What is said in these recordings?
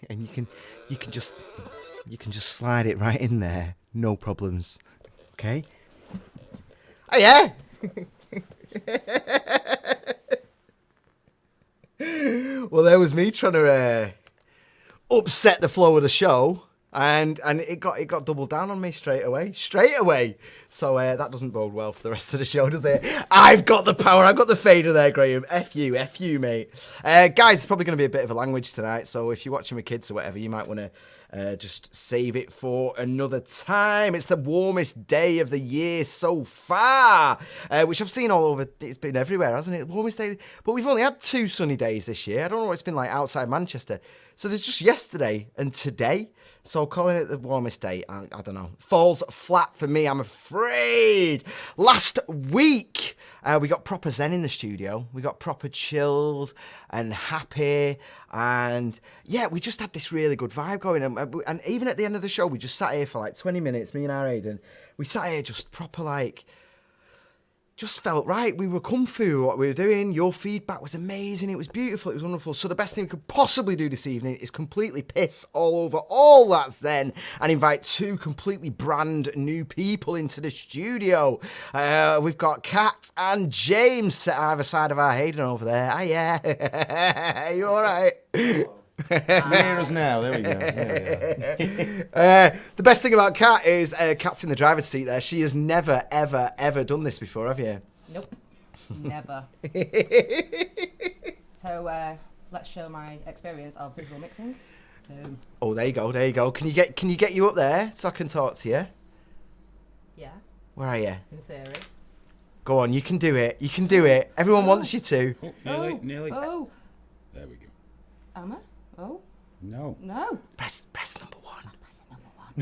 and you can just slide it right in there, no problems. Okay. Oh yeah. Well, there was me trying to upset the flow of the show, and it got doubled down on me straight away. So that doesn't bode well for the rest of the show, does it? I've got the power. I've got the fader there, Graeme. F you, mate. Guys, it's probably going to be a bit of a language tonight, so if you're watching with kids or whatever, you might want to just save it for another time. It's the warmest day of the year so far, which I've seen all over. It's been everywhere, hasn't it? Warmest day. But we've only had 2 sunny days this year. I don't know what it's been like outside Manchester. So there's just yesterday and today. So calling it the warmest day, I don't know. Falls flat for me, I'm afraid. Last week, we got proper zen in the studio. We got proper chilled and happy. And yeah, we just had this really good vibe going. And even at the end of the show, we just sat here for like 20 minutes, me and our Aiden. We sat here just proper like... just felt right. We were comfy with what we were doing. Your feedback was amazing. It was beautiful. It was wonderful. So the best thing we could possibly do this evening is completely piss all over all that zen and invite 2 completely brand new people into the studio. We've got Kat and James set either side of our Hayden over there. Ah, yeah. You all right? Near us now. There we go. The best thing about Kat is Kat's in the driver's seat there. She has never, ever, ever done this before, have you? Nope. Never. So let's show my experience of visual mixing. Oh, there you go. There you go. Can you get you up there so I can talk to you? Yeah. Where are you? In theory. Go on. You can do it. You can do it. Everyone wants you to. Oh, nearly. Oh. There we go. Am I? Oh. No. No. Press number 1. Press number one.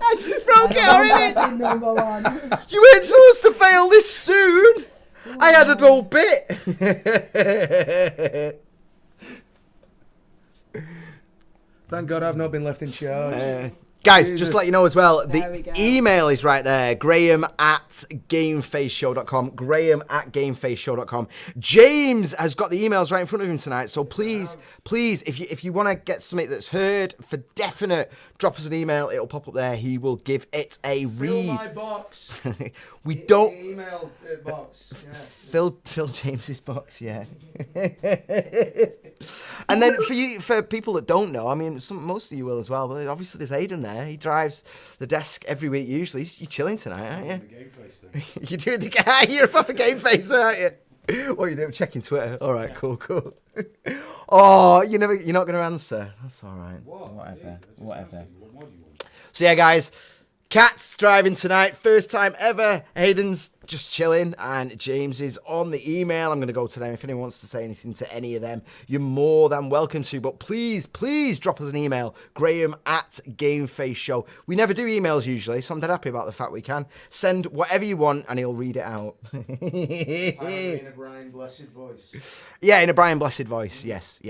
I just broke it already. Pressing number 1. You weren't supposed to fail this soon. I had a whole bit. Thank God I've not been left in charge. Guys, just to let you know as well, There we the go. email is right there. Graeme at GameFaceShow.com. Graeme at GameFaceShow.com. James has got the emails right in front of him tonight. So please, if you want to get something that's heard for definite, drop us an email. It'll pop up there. He will give it a read. Fill my box. We don't... Email box. Yeah. Phil James's box, yeah. And then for people that don't know, I mean, most of you will as well, but obviously there's Aiden there. He drives the desk every week usually. You're chilling tonight, aren't you? The game face thing. You're doing the guy. You're a proper game facer, aren't you? What are you doing? Checking Twitter. All right, cool. Oh, you're not going to answer. That's all right. Whatever. What more do you want? So yeah, guys. Kat's driving tonight, first time ever. Hayden's just chilling, and James is on the email. I'm going to go to them. If anyone wants to say anything to any of them, you're more than welcome to. But please drop us an email, Graeme at GameFaceShow. We never do emails usually, so I'm dead happy about the fact we can. Send whatever you want, and he'll read it out. In a Brian Blessed voice. Yeah, in a Brian Blessed voice. Yes.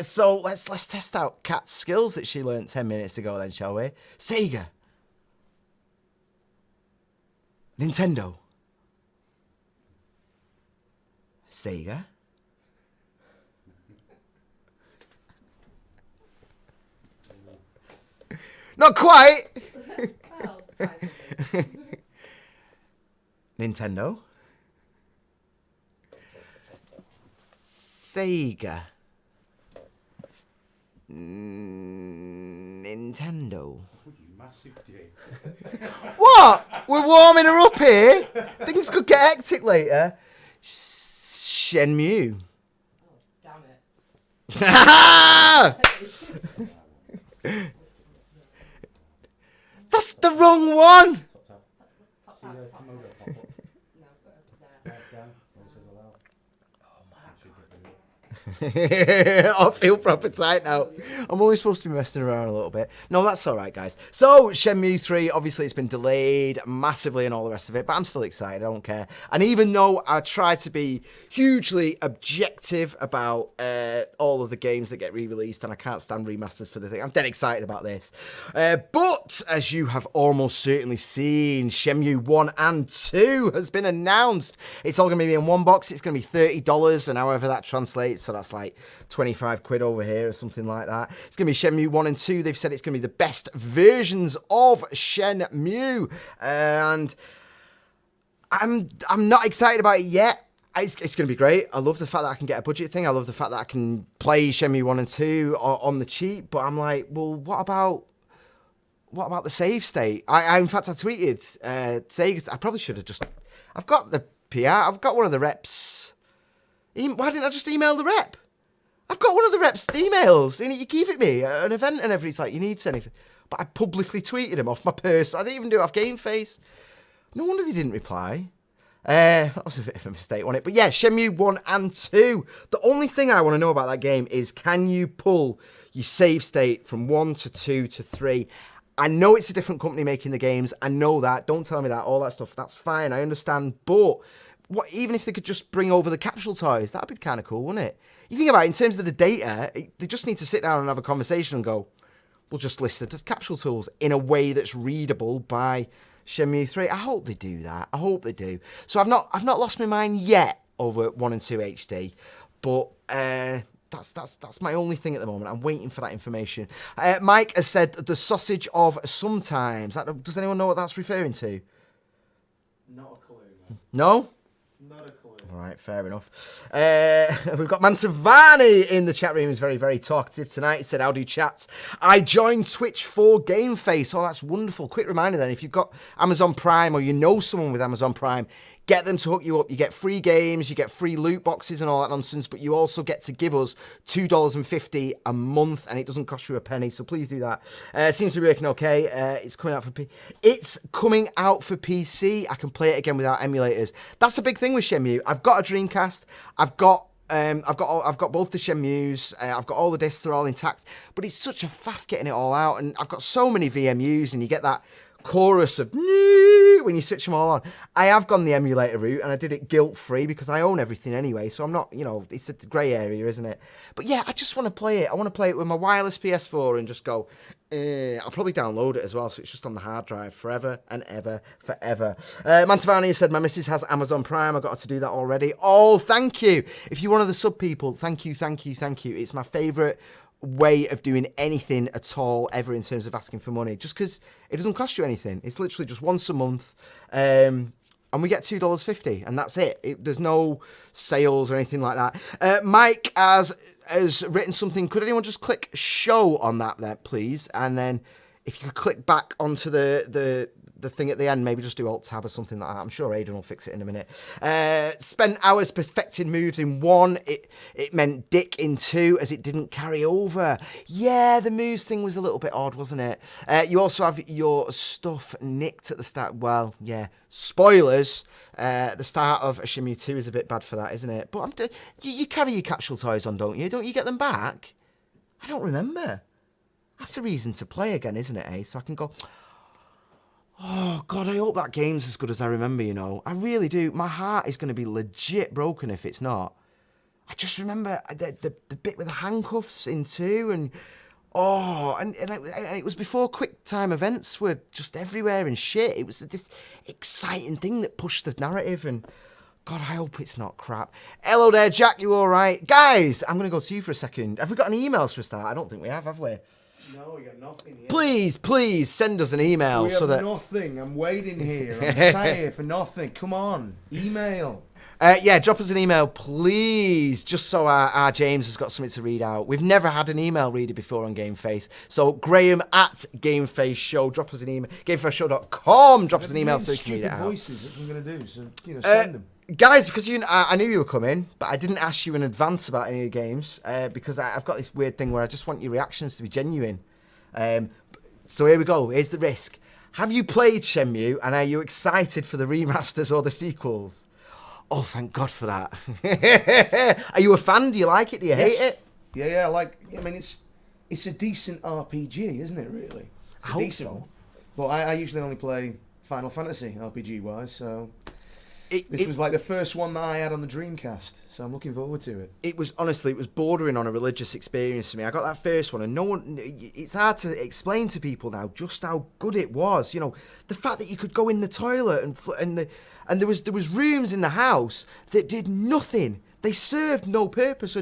So let's test out Kat's skills that she learnt 10 minutes ago then, shall we? Sega. Nintendo. Sega. Not quite. Well, try something. Nintendo. Sega. Nintendo. Massive dick. What? We're warming her up here. Things could get hectic later. Shenmue. Oh, damn it. That's the wrong one. Top, top. No, there. I feel proper tight now. I'm always supposed to be messing around a little bit. No, that's all right, guys. So, Shenmue 3, obviously it's been delayed massively and all the rest of it, but I'm still excited. I don't care. And even though I try to be hugely objective about all of the games that get re-released, and I can't stand remasters for the thing, I'm dead excited about this. But, as you have almost certainly seen, Shenmue 1 and 2 has been announced. It's all going to be in one box. It's going to be $30, and however that translates, I that's like 25 quid over here or something like that. It's going to be Shenmue 1 and 2. They've said it's going to be the best versions of Shenmue. And I'm not excited about it yet. It's going to be great. I love the fact that I can get a budget thing. I love the fact that I can play Shenmue 1 and 2 on the cheap. But I'm like, well, what about the save state? In fact, I tweeted, Sega, I probably should have just... I've got the PR. I've got one of the reps. Why didn't I just email the rep? I've got one of the reps' emails. And you give it me at an event and everything. It's like, you need anything. But I publicly tweeted him off my purse. I didn't even do it off GameFace. No wonder they didn't reply. That was a bit of a mistake, wasn't it? But yeah, Shenmue 1 and 2. The only thing I want to know about that game is, can you pull your save state from 1 to 2 to 3? I know it's a different company making the games. I know that. Don't tell me that. All that stuff. That's fine. I understand. But even if they could just bring over the capsule toys, that'd be kind of cool, wouldn't it? You think about it, in terms of the data, they just need to sit down and have a conversation and go, we'll just list the capsule tools in a way that's readable by Shenmue 3. I hope they do that. I hope they do. So I've not lost my mind yet over 1 and 2 HD, but that's my only thing at the moment. I'm waiting for that information. Mike has said the sausage of sometimes. Does anyone know what that's referring to? Not a clue, man. No? Not a clue. All right, fair enough. We've got Mantavani in the chat room. He's very, very talkative tonight. He said, how do chats? I joined Twitch for GameFace. Oh, that's wonderful. Quick reminder then, if you've got Amazon Prime or you know someone with Amazon Prime, get them to hook you up. You get free games, you get free loot boxes and all that nonsense, but you also get to give us $2.50 a month, and it doesn't cost you a penny, so please do that. It seems to be working okay. It's coming out for PC. I can play it again without emulators. That's a big thing with Shenmue. I've got a Dreamcast. I've got both the Shenmues. I've got all the discs. They're all intact, but it's such a faff getting it all out, and I've got so many VMUs, and you get that chorus of when you switch them all on. I have gone the emulator route, and I did it guilt-free because I own everything anyway, so I'm not, it's a grey area, isn't it? But yeah, I just want to play it. I want to play it with my wireless PS4 and just go, I'll probably download it as well, so it's just on the hard drive forever and ever, forever. Mantavani said, my missus has Amazon Prime. I got her to do that already. Oh, thank you. If you're one of the sub people, thank you. It's my favourite way of doing anything at all ever in terms of asking for money, just because it doesn't cost you anything. It's literally just once a month, and we get $2.50, and that's it. There's no sales or anything like that. Mike has written something. Could anyone just click show on that there, please? And then if you could click back onto the thing at the end, maybe just do Alt-Tab or something like that. I'm sure Aidan will fix it in a minute. Spent hours perfecting moves in 1. It meant dick in 2, as it didn't carry over. Yeah, the moves thing was a little bit odd, wasn't it? You also have your stuff nicked at the start. Well, yeah, spoilers. The start of Shenmue 2 is a bit bad for that, isn't it? But you carry your capsule toys on, don't you? Don't you get them back? I don't remember. That's a reason to play again, isn't it, eh? So I can go, oh, God, I hope that game's as good as I remember, I really do. My heart is going to be legit broken if it's not. I just remember the bit with the handcuffs in 2, and it was before quick time events were just everywhere and shit. It was this exciting thing that pushed the narrative, and God, I hope it's not crap. Hello there, Jack, you all right? Guys, I'm going to go to you for a second. Have we got any emails for a start? I don't think we have we? No, we got nothing yet. Please send us an email. We have nothing. I'm waiting here. I'm sat here for nothing. Come on, email. Yeah, drop us an email, please, just so our James has got something to read out. We've never had an email reader before on GameFace. So Graeme at GameFaceShow, drop us an email. GameFaceShow.com, drop us an email so we can read it out. Voices that I'm going to do, so send them. Guys, because I knew you were coming, but I didn't ask you in advance about any of the games, because I've got this weird thing where I just want your reactions to be genuine. So here we go. Here's the risk. Have you played Shenmue, and are you excited for the remasters or the sequels? Oh, thank God for that. Are you a fan? Do you like it? Do you hate it? Yeah, I mean, it's a decent RPG, isn't it, really? I hope so. Well, I usually only play Final Fantasy RPG-wise, so this was like the first one that I had on the Dreamcast, so I'm looking forward to it. It was bordering on a religious experience to me. I got that first one, and it's hard to explain to people now just how good it was. The fact that you could go in the toilet and there was rooms in the house that did nothing. They served no purpose,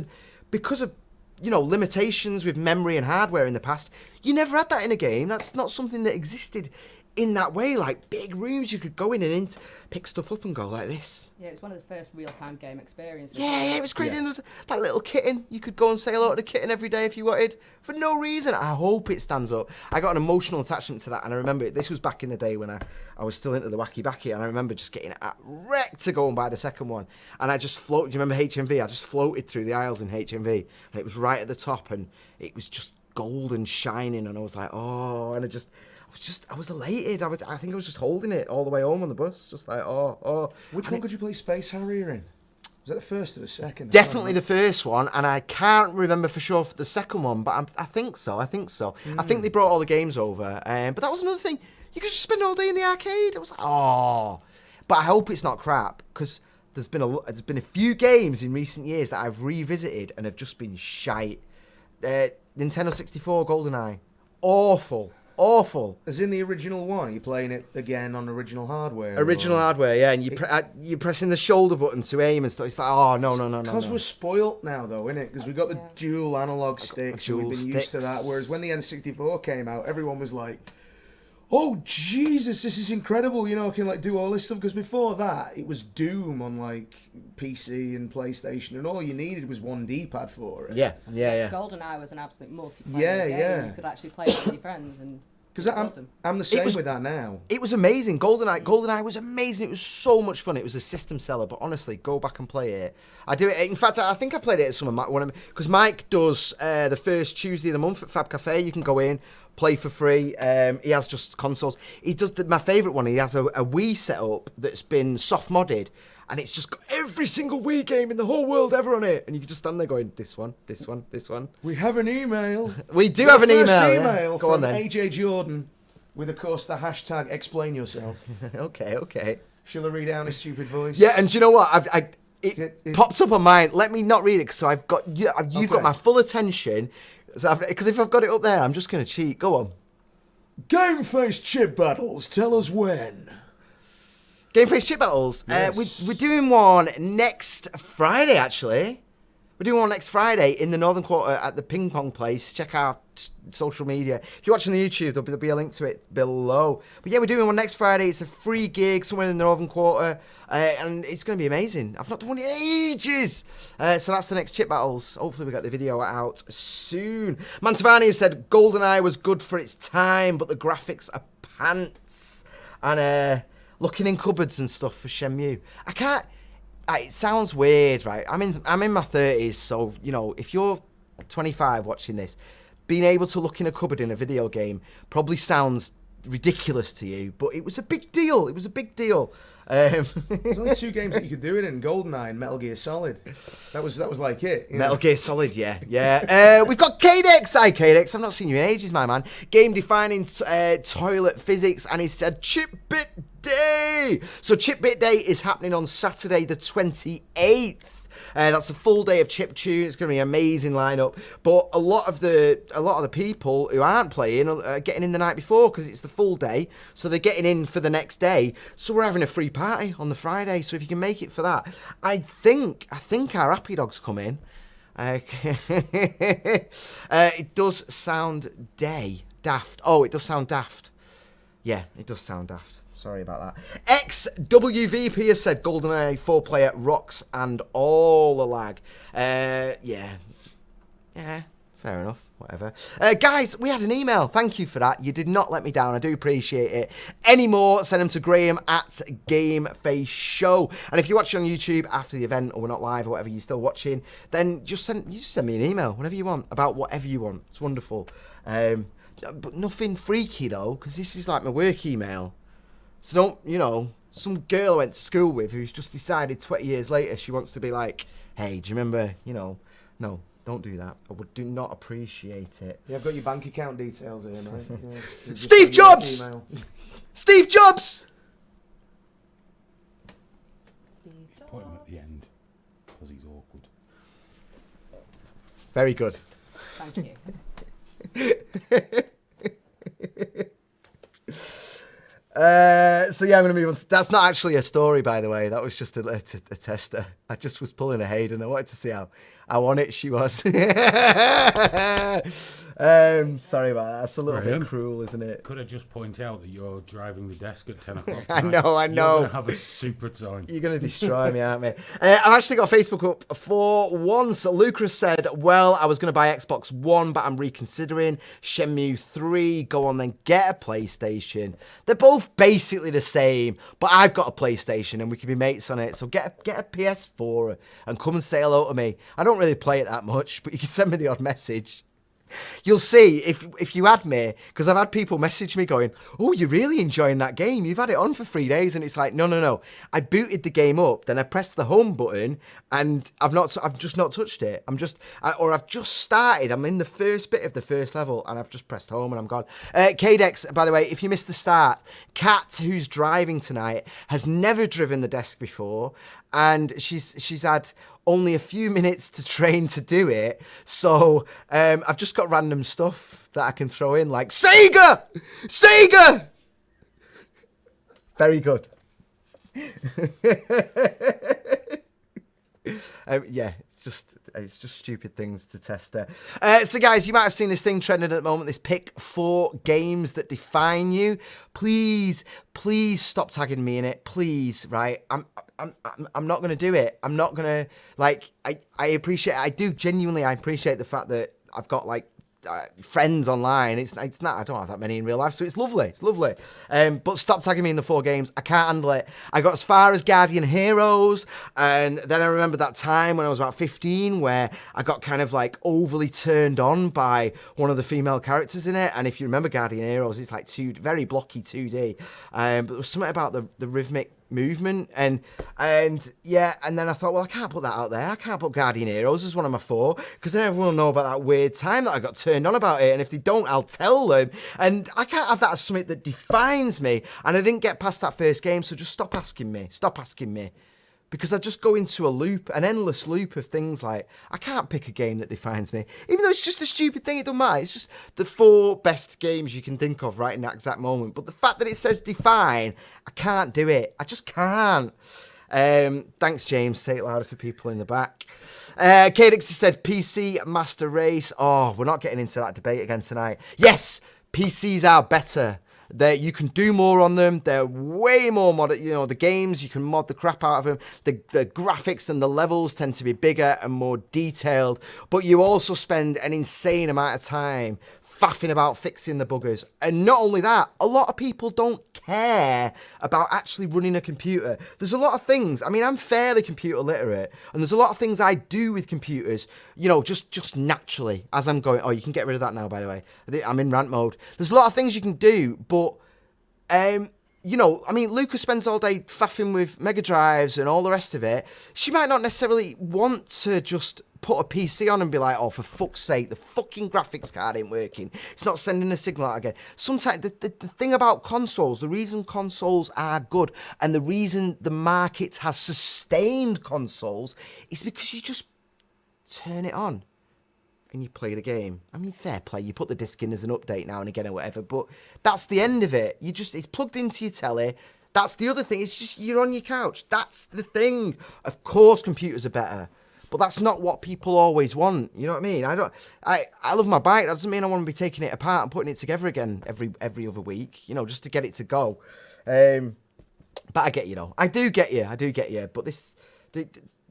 because of, you know, limitations with memory and hardware in the past, you never had that in a game. That's not something that existed in that way. Like big rooms, you could go in and pick stuff up and go like this. Yeah, it was one of the first real-time game experiences. Yeah, it was crazy. And there was that little kitten. You could go and say hello to the kitten every day if you wanted, for no reason. I hope it stands up. I got an emotional attachment to that, and I remember this was back in the day when I was still into the wacky backy, and I remember just getting wrecked to go and buy the second one. And I just floated. Do you remember HMV? I just floated through the aisles in HMV, and it was right at the top, and it was just gold and shining, and I was like, oh, and I was elated. I think I was just holding it all the way home on the bus, just like, oh. Which one could you play Space Harrier in? Was that the first or the second? Definitely the first one, and I can't remember for sure for the second one, but I think so. I think they brought all the games over, but that was another thing. You could just spend all day in the arcade. I was like, oh. But I hope it's not crap, because there's been a few games in recent years that I've revisited and have just been shite. Nintendo 64 GoldenEye, awful. As in the original one? Are you playing it again on original hardware? Original hardware, yeah, and you're pressing the shoulder button to aim and stuff. It's like, oh, no. Because we're spoilt now, though, innit? Because we've got the dual analog sticks, and we've been used to that. Whereas when the N64 came out, everyone was like, oh, Jesus, this is incredible, you know, I can, like, do all this stuff. Because before that, it was Doom on, like, PC and PlayStation, and all you needed was one D-pad for it. Yeah. GoldenEye was an absolute multiplayer game. You could actually play it with your friends, and because I'm the same with that now. It was amazing. GoldenEye was amazing. It was so much fun. It was a system seller, but honestly, go back and play it. I do it. In fact, I think I played it at some of my because Mike does the first Tuesday of the month at Fab Cafe. You can go in, play for free. He has just consoles. He does my favourite one. He has a Wii setup that's been soft modded, and it's just got every single Wii game in the whole world ever on it. And you can just stand there going, this one. We have an email. We do have an email. Yeah. Go from on then. AJ Jordan, with of course the hashtag explain yourself. Okay. Shall I read out his stupid voice? Yeah, and do you know what? It popped up on mine. Let me not read it, so I've got you've got my full attention. Because if I've got it up there, I'm just going to cheat. Go on. GameFace chip battles. Tell us when. GameFace chip battles. Yes. We're doing one next Friday, actually. We're doing one next Friday in the Northern Quarter at the ping pong place. Check our social media. If you're watching the YouTube, there'll be a link to it below. But yeah, we're doing one next Friday. It's a free gig somewhere in the Northern Quarter. And it's going to be amazing. I've not done one in ages. So that's the next chip battles. Hopefully we get the video out soon. Mantavani has said GoldenEye was good for its time, but the graphics are pants. And looking in cupboards and stuff for Shenmue. I can't... It sounds weird, right? I'm in my 30s, so, you know, if you're 25 watching this, being able to look in a cupboard in a video game probably sounds ridiculous to you, but it was a big deal. There's only two games that you could do it in: GoldenEye and Metal Gear Solid. That was like it. Metal Gear Solid, yeah. We've got Kadex. Hi, Kadex. I've not seen you in ages, my man. Game-defining toilet physics, and he said Chip Bit Day. So Chip Bit Day is happening on Saturday the 28th. That's a full day of chiptune. It's going to be an amazing lineup. But a lot of the people who aren't playing are getting in the night before because it's the full day. So they're getting in for the next day. So we're having a free party on the Friday. So if you can make it for that, I think our Happy Dogs come in. It does sound daft. Oh, it does sound daft. Yeah, it does sound daft. Sorry about that. XWVP has said GoldenEye 4-player rocks and all the lag. Yeah, fair enough. Whatever. Guys, we had an email. Thank you for that. You did not let me down. I do appreciate it. Any more, send them to Graeme at GameFaceShow. And if you're watching on YouTube after the event or we're not live or whatever, you're still watching, then just send me an email whenever you want about whatever you want. It's wonderful. But nothing freaky though, because this is like my work email. So don't, some girl I went to school with who's just decided 20 years later she wants to be like, hey, do you remember, no, don't do that. I do not appreciate it. Yeah, I've got your bank account details here, mate. Yeah, Steve Jobs! Steve Jobs! Put him at the end, because he's awkward. Very good. Thank you. So yeah, I'm going to move on. That's not actually a story, by the way. That was just a tester. I just was pulling a Hayden. I wanted to see how on it she was. Sorry about that. That's a little bit cruel, isn't it? Could I just point out that you're driving the desk at 10 o'clock I tonight? know. You're going to have a super time. You're going to destroy me, aren't we? I've actually got Facebook up for once. Lucas said, well, I was going to buy Xbox One, but I'm reconsidering. Shenmue 3, go on then, get a PlayStation. They're both basically the same, but I've got a PlayStation and we can be mates on it. So get a PS4 and come and say hello to me. I don't really play it that much, but you can send me the odd message. You'll see if you add me, because I've had people message me going, oh, you're really enjoying that game. You've had it on for 3 days. And it's like, no. I booted the game up, then I pressed the home button and I've just not touched it. I've just started. I'm in the first bit of the first level and I've just pressed home and I'm gone. Kdex, by the way, if you missed the start, Kat, who's driving tonight, has never driven the desk before. And she's had only a few minutes to train to do it. So I've just got random stuff that I can throw in, like Sega! Very good. Yeah, it's just stupid things to test there. So guys, you might have seen this thing trending at the moment, this pick 4 games that define you. Please stop tagging me in it. Please, right? I'm not going to do it. I'm not going to, like, I appreciate, I do genuinely, I appreciate the fact that I've got, like, friends online. It's not, I don't have that many in real life, so it's lovely. But stop tagging me in the 4 games. I can't handle it. I got as far as Guardian Heroes, and then I remember that time when I was about 15 where I got kind of like overly turned on by one of the female characters in it. And if you remember Guardian Heroes, it's like very blocky 2D, but there was something about the rhythmic movement and yeah, and then I thought, well, I can't put that out there. I can't put Guardian Heroes as one of my 4, because then everyone will know about that weird time that I got turned on about it, and if they don't, I'll tell them, and I can't have that as something that defines me. And I didn't get past that first game, so just stop asking me, because I just go into a loop, an endless loop of things like, I can't pick a game that defines me. Even though it's just a stupid thing, it doesn't matter. It's just the 4 best games you can think of right in that exact moment. But the fact that it says define, I can't do it. I just can't. Thanks, James. Say it louder for people in the back. Kdex said PC Master Race. Oh, we're not getting into that debate again tonight. Yes, PCs are better. You can do more on them. They're way more modern. You know, the games, you can mod the crap out of them. The graphics and the levels tend to be bigger and more detailed. But you also spend an insane amount of time faffing about fixing the buggers. And not only that, a lot of people don't care about actually running a computer. There's a lot of things. I mean, I'm fairly computer literate, and there's a lot of things I do with computers, you know, just naturally as I'm going. Oh, you can get rid of that now, by the way. I'm in rant mode. There's a lot of things you can do, but you know, I mean, Lucas spends all day faffing with Mega Drives and all the rest of it. She might not necessarily want to just put a PC on and be like, oh, for fuck's sake, the fucking graphics card ain't working. It's not sending a signal out again. Sometimes the thing about consoles, the reason consoles are good and the reason the market has sustained consoles is because you just turn it on and you play the game. I mean, fair play. You put the disc in as an update now and again or whatever, but that's the end of it. It's plugged into your telly. That's the other thing. It's just you're on your couch. That's the thing. Of course, computers are better. But that's not what people always want. You know what I mean? I love my bike. That doesn't mean I want to be taking it apart and putting it together again every other week, you know, just to get it to go. But I get you, though. I do get you. But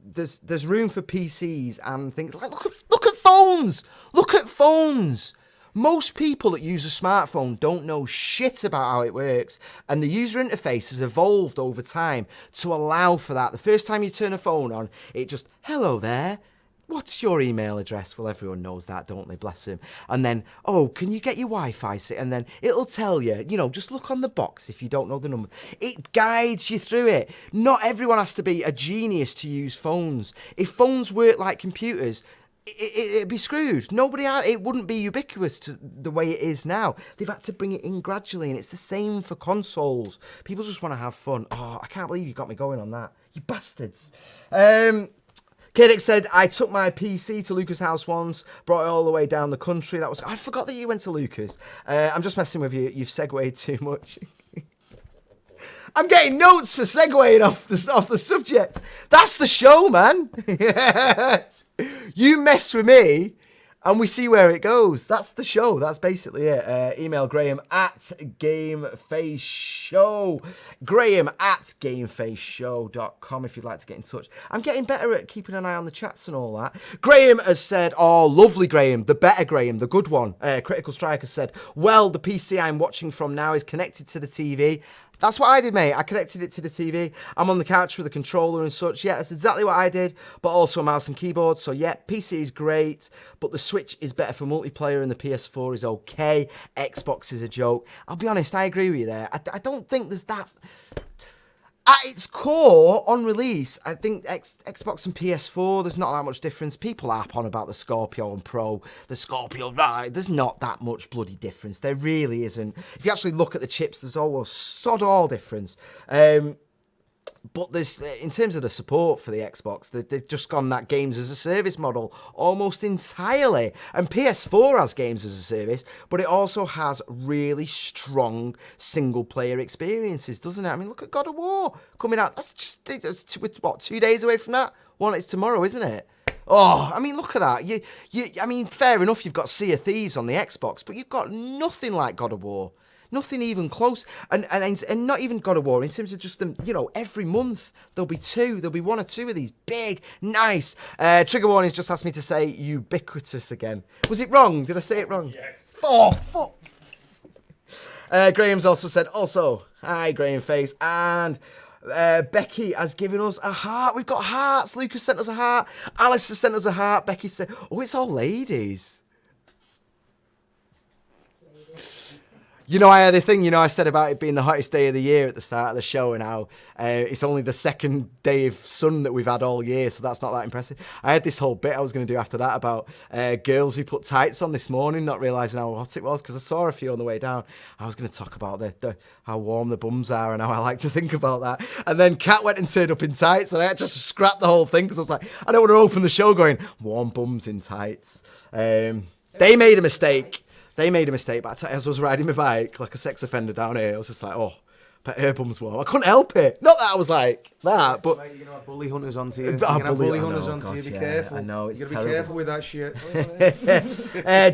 there's room for PCs and things like, look at phones. Look at phones. Most people that use a smartphone don't know shit about how it works, and the user interface has evolved over time to allow for that. The first time you turn a phone on, it just, hello there, what's your email address? Well, everyone knows that, don't they? Bless them. And then, oh, can you get your Wi-Fi? And then it'll tell you, you know, just look on the box if you don't know the number. It guides you through it. Not everyone has to be a genius to use phones. If phones work like computers, it'd be screwed. It wouldn't be ubiquitous to the way it is now. They've had to bring it in gradually, and it's the same for consoles. People just want to have fun. Oh, I can't believe you got me going on that. You bastards. Kdex said, I took my PC to Lucas' house once, brought it all the way down the country. I forgot that you went to Lucas. I'm just messing with you. You've segued too much. I'm getting notes for segueing off the subject. That's the show, man. You mess with me, and we see where it goes. That's the show. That's basically it. Email Graeme at GameFaceShow. Graeme at GameFaceShow.com if you'd like to get in touch. I'm getting better at keeping an eye on the chats and all that. Graeme has said, oh, lovely Graeme, the better Graeme, the good one. Critical Strike has said, well, the PC I'm watching from now is connected to the TV. That's what I did, mate. I connected it to the TV. I'm on the couch with a controller and such. Yeah, that's exactly what I did, but also a mouse and keyboard. So yeah, PC is great, but the Switch is better for multiplayer and the PS4 is okay. Xbox is a joke. I'll be honest, I agree with you there. I don't think there's that... At its core, on release, I think Xbox and PS4, there's not that much difference. People harp on about the Scorpio and Pro, the Scorpio, right? There's not that much bloody difference. There really isn't. If you actually look at the chips, there's almost sod all difference. But there's, in terms of the support for the Xbox, they've just gone that games as a service model almost entirely. And PS4 has games as a service, but it also has really strong single player experiences, doesn't it? I mean, look at God of War coming out. It's 2 days away from that? Well, it's tomorrow, isn't it? Oh, I mean, look at that. I mean, fair enough, you've got Sea of Thieves on the Xbox, but you've got nothing like God of War. Nothing even close, and not even God of War in terms of just them. You know, every month there'll be one or two of these big, nice. Trigger warnings just asked me to say ubiquitous again. Was it wrong? Did I say it wrong? Yes. Oh fuck. Graham's also said hi GameFace, and Becky has given us a heart. We've got hearts. Lucas sent us a heart. Alice has sent us a heart. Becky said, "Oh, it's all ladies." You know, I had a thing, I said about it being the hottest day of the year at the start of the show, and how it's only the second day of sun that we've had all year, so that's not that impressive. I had this whole bit I was going to do after that about girls who put tights on this morning, not realising how hot it was, because I saw a few on the way down. I was going to talk about how warm the bums are and how I like to think about that. And then Kat went and turned up in tights, and I had to just scrap the whole thing, because I was like, I don't want to open the show going, warm bums in tights. They made a mistake. But as I was riding my bike like a sex offender down here, I was just like, oh, but her bum's warm. I couldn't help it. Not that I was like that, but... Mate, you're going to have bully hunters onto you. You're going to have bully hunters onto you. Be careful. I know, it's terrible. Be careful with that shit.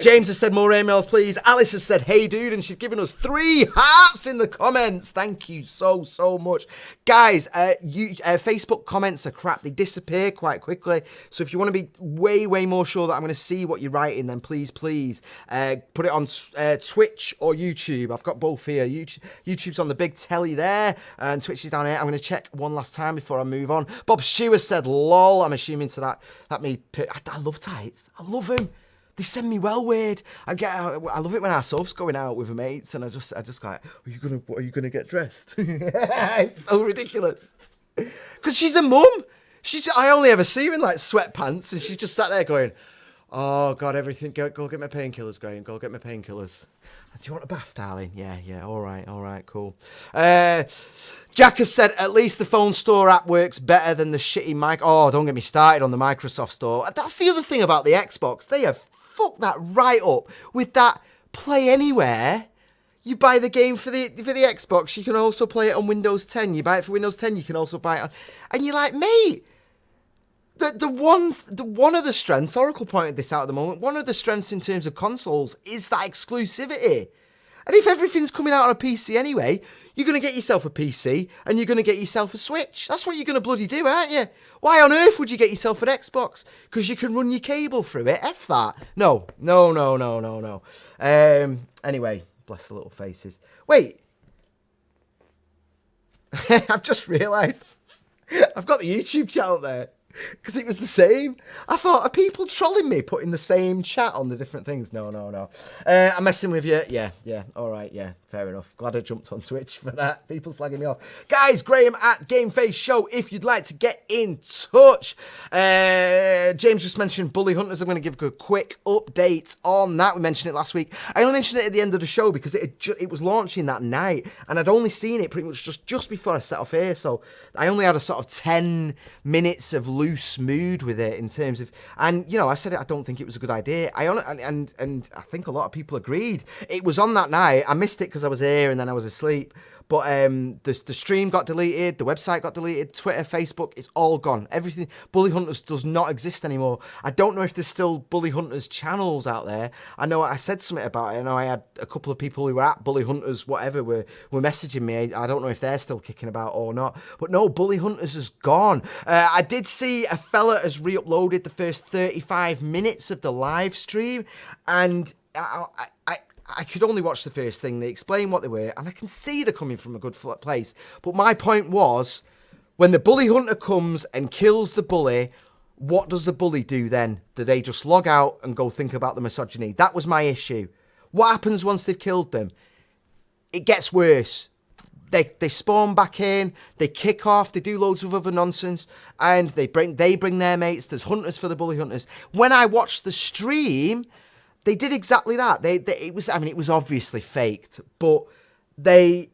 James has said more emails, please. Alice has said, hey, dude, and she's given us 3 hearts in the comments. Thank you so much. Guys, Facebook comments are crap. They disappear quite quickly. So if you want to be way more sure that I'm going to see what you're writing, then please, put it on Twitch or YouTube. I've got both here. YouTube's on the big telly there, and Twitch is down here. I'm going to check one last time before I move on. Bob Stewart said, lol. I'm assuming to that me. I love tights. I love them. They send me well weird. I love it when our Soph's going out with her mates, and I just like, are you gonna get dressed? It's so ridiculous. Because she's a mum. I only ever see her in like sweatpants, and she's just sat there going, oh God, everything. Go get my painkillers, Graeme. Go get my painkillers. Do you want a bath, darling? Yeah. All right, cool. Jack has said, at least the phone store app works better than the shitty mic. Oh, don't get me started on the Microsoft store. That's the other thing about the Xbox. They have fucked that right up with that Play Anywhere. You buy the game for the Xbox, you can also play it on Windows 10. You buy it for Windows 10, you can also buy it on... And you're like, mate... One of the strengths, Oracle pointed this out at the moment, one of the strengths in terms of consoles is that exclusivity. And if everything's coming out on a PC anyway, you're going to get yourself a PC and you're going to get yourself a Switch. That's what you're going to bloody do, aren't you? Why on earth would you get yourself an Xbox? Because you can run your cable through it. F that. No. Anyway, bless the little faces. Wait. I've just realised I've got the YouTube channel there. Because it was the same. I thought, are people trolling me putting the same chat on the different things? No. I'm messing with you. Yeah. All right, yeah. Fair enough. Glad I jumped on Twitch for that. People slagging me off. Guys, Graeme at GameFaceShow if you'd like to get in touch. James just mentioned BullyHunters. I'm going to give a quick update on that. We mentioned it last week. I only mentioned it at the end of the show because it was launching that night. And I'd only seen it pretty much just before I set off here. So I only had a sort of 10 minutes of loose mood with it in terms of... And, I said it, I don't think it was a good idea. And I think a lot of people agreed. It was on that night. I missed it because I was here and then I was asleep. But the stream got deleted, the website got deleted, Twitter, Facebook, it's all gone. Everything. Bully Hunters does not exist anymore. I don't know if there's still Bully Hunters channels out there. I know I said something about it. I know I had a couple of people who were at Bully Hunters, whatever, were messaging me. I don't know if they're still kicking about or not. But no, Bully Hunters is gone. I did see a fella has re-uploaded the first 35 minutes of the live stream, and I could only watch the first thing. They explain what they were, and I can see they're coming from a good place. But my point was, when the bully hunter comes and kills the bully, what does the bully do then? Do they just log out and go think about the misogyny? That was my issue. What happens once they've killed them? It gets worse. They spawn back in, they kick off, they do loads of other nonsense, and they bring their mates. There's hunters for the bully hunters. When I watched the stream, they did exactly that. It was obviously faked, but they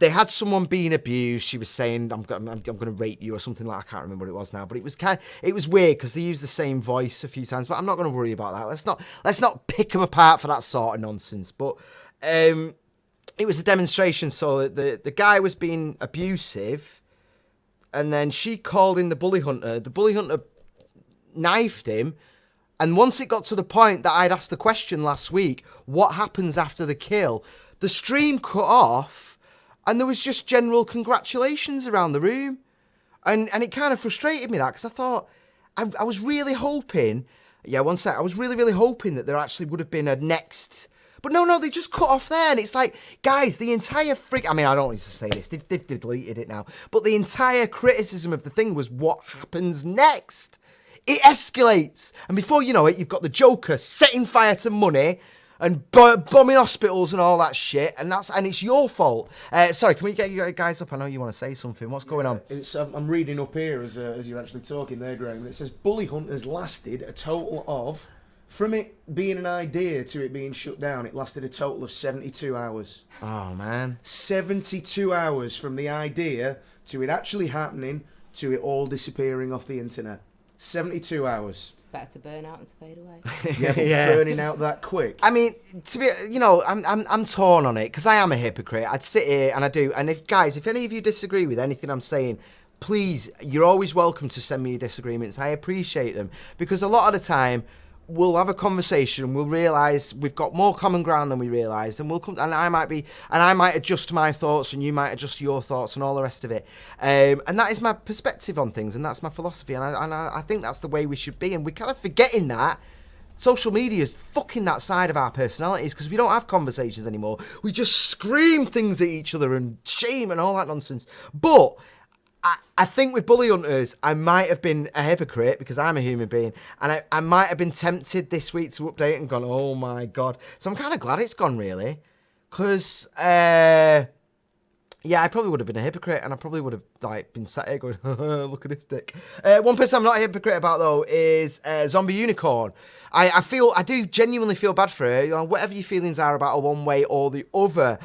had someone being abused. She was saying, "I'm going to rape you" or something like. I can't remember what it was now, but it was weird because they used the same voice a few times. But I'm not going to worry about that. Let's not pick them apart for that sort of nonsense. But it was a demonstration. So the guy was being abusive, and then she called in the bully hunter. The bully hunter knifed him. And once it got to the point that I'd asked the question last week, what happens after the kill? The stream cut off, and there was just general congratulations around the room. And it kind of frustrated me, that, because I thought, I was really hoping, I was really, really hoping that there actually would have been a next... But no, they just cut off there, and it's like, guys, the entire I mean, I don't need to say this, they've deleted it now, but the entire criticism of the thing was what happens next. It escalates, and before you know it, you've got the Joker setting fire to money and bombing hospitals and all that shit, and it's your fault. Sorry, can we get you guys up? I know you want to say something. What's going on? I'm reading up here as you're actually talking there, Graeme. It says Bully Hunters lasted a total of, from it being an idea to it being shut down, it lasted a total of 72 hours. Oh, man. 72 hours from the idea to it actually happening to it all disappearing off the internet. 72 hours. Better to burn out and to fade away. Yeah, burning out that quick. I mean, to be, I'm torn on it, because I am a hypocrite. I'd sit here and I do, and if any of you disagree with anything I'm saying, please, you're always welcome to send me your disagreements. I appreciate them, because a lot of the time, we'll have a conversation and we'll realise we've got more common ground than we realised, and I might adjust my thoughts and you might adjust your thoughts and all the rest of it. And that is my perspective on things, and that's my philosophy, and I think that's the way we should be, and we're kind of forgetting that. Social media is fucking that side of our personalities, because we don't have conversations anymore. We just scream things at each other and shame and all that nonsense. But I think with Bully Hunters, I might have been a hypocrite, because I'm a human being, and I might have been tempted this week to update and gone, oh my God. So I'm kind of glad it's gone, really, because, I probably would have been a hypocrite, and I probably would have been sat here going, look at this dick. One person I'm not a hypocrite about, though, is ZOMBIUNICORN. I do genuinely feel bad for her, whatever your feelings are about her one way or the other.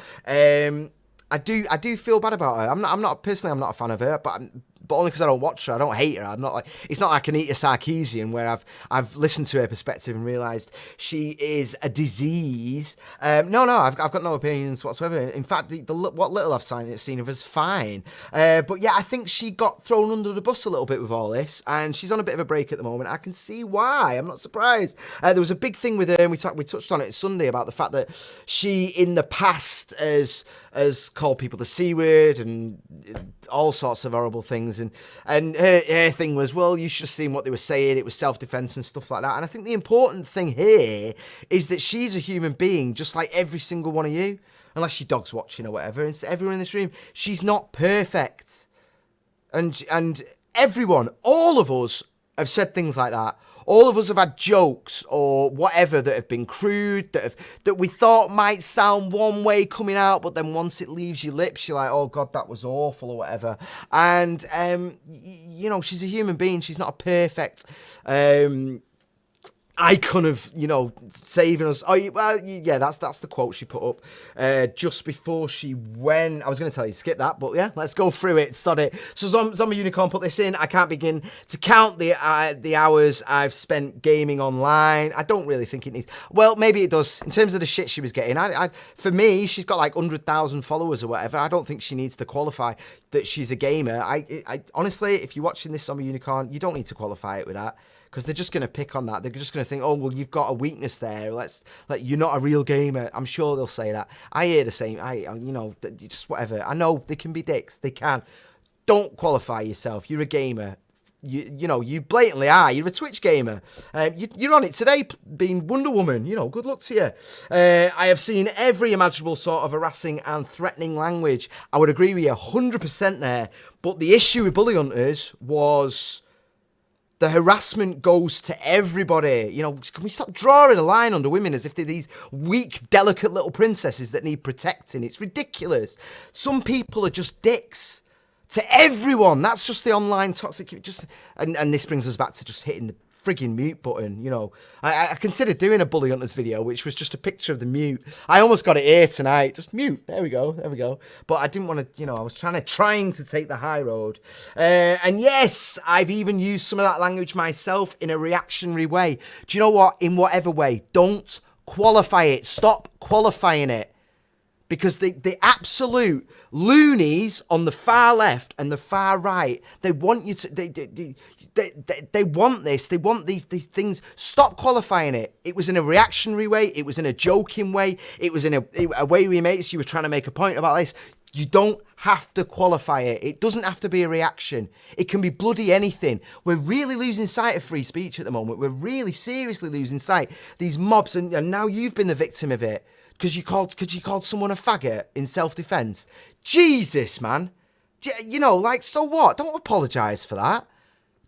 I do feel bad about her. I'm not a fan of her, but only because I don't watch her. I don't hate her. It's not like Anita Sarkeesian, where I've listened to her perspective and realised she is a disease. I've got no opinions whatsoever. In fact, what little I've seen of her is fine. But yeah, I think she got thrown under the bus a little bit with all this, and she's on a bit of a break at the moment. I can see why. I'm not surprised. There was a big thing with her, and we touched on it Sunday about the fact that she, in the past, has called people the C word and all sorts of horrible things, and her thing was, well, you should have seen what they were saying, it was self-defense and stuff like that. And I think the important thing here is that she's a human being just like every single one of you, unless your dog's watching or whatever. And everyone in this room, she's not perfect, and everyone, all of us, have said things like that. All of us have had jokes or whatever that have been crude, that we thought might sound one way coming out, but then once it leaves your lips, you're like, oh God, that was awful or whatever. And, she's a human being. She's not a perfect icon of, you know, saving us. Oh, well, yeah, that's the quote she put up just before she went. I was going to tell you, skip that, but yeah, let's go through it. Sod it. So Zombie Unicorn put this in. I can't begin to count the hours I've spent gaming online. I don't really think it needs. Well, maybe it does. In terms of the shit she was getting, for me, she's got like 100,000 followers or whatever. I don't think she needs to qualify that she's a gamer. I honestly, if you're watching this Zombie Unicorn, you don't need to qualify it with that. Because they're just going to pick on that. They're just going to think, oh, well, you've got a weakness there. You're not a real gamer. I'm sure they'll say that. I hear the same. Just whatever. I know they can be dicks. They can. Don't qualify yourself. You're a gamer. You blatantly are. You're a Twitch gamer. You're on it today, being Wonder Woman. Good luck to you. I have seen every imaginable sort of harassing and threatening language. I would agree with you 100% there. But the issue with Bully Hunters was... the harassment goes to everybody. Can we stop drawing a line under women as if they're these weak, delicate little princesses that need protecting? It's ridiculous. Some people are just dicks to everyone. That's just the online toxic. And this brings us back to just hitting the frigging mute button. I considered doing a Bully Hunters video, which was just a picture of the mute. I almost got it here tonight. Just mute. There we go. But I didn't want to, I was trying to take the high road. And yes, I've even used some of that language myself in a reactionary way. Do you know what? In whatever way, don't qualify it. Stop qualifying it. Because the absolute loonies on the far left and the far right, they want you to, they want this, they want these things. Stop qualifying it. It was in a reactionary way, it was in a joking way, it was in a way we mates, you were trying to make a point about this. You don't have to qualify it. It doesn't have to be a reaction. It can be bloody anything. We're really losing sight of free speech at the moment. We're really seriously losing sight. These mobs, and now you've been the victim of it. Because you called someone a faggot in self-defense. Jesus, man. So what? Don't apologise for that.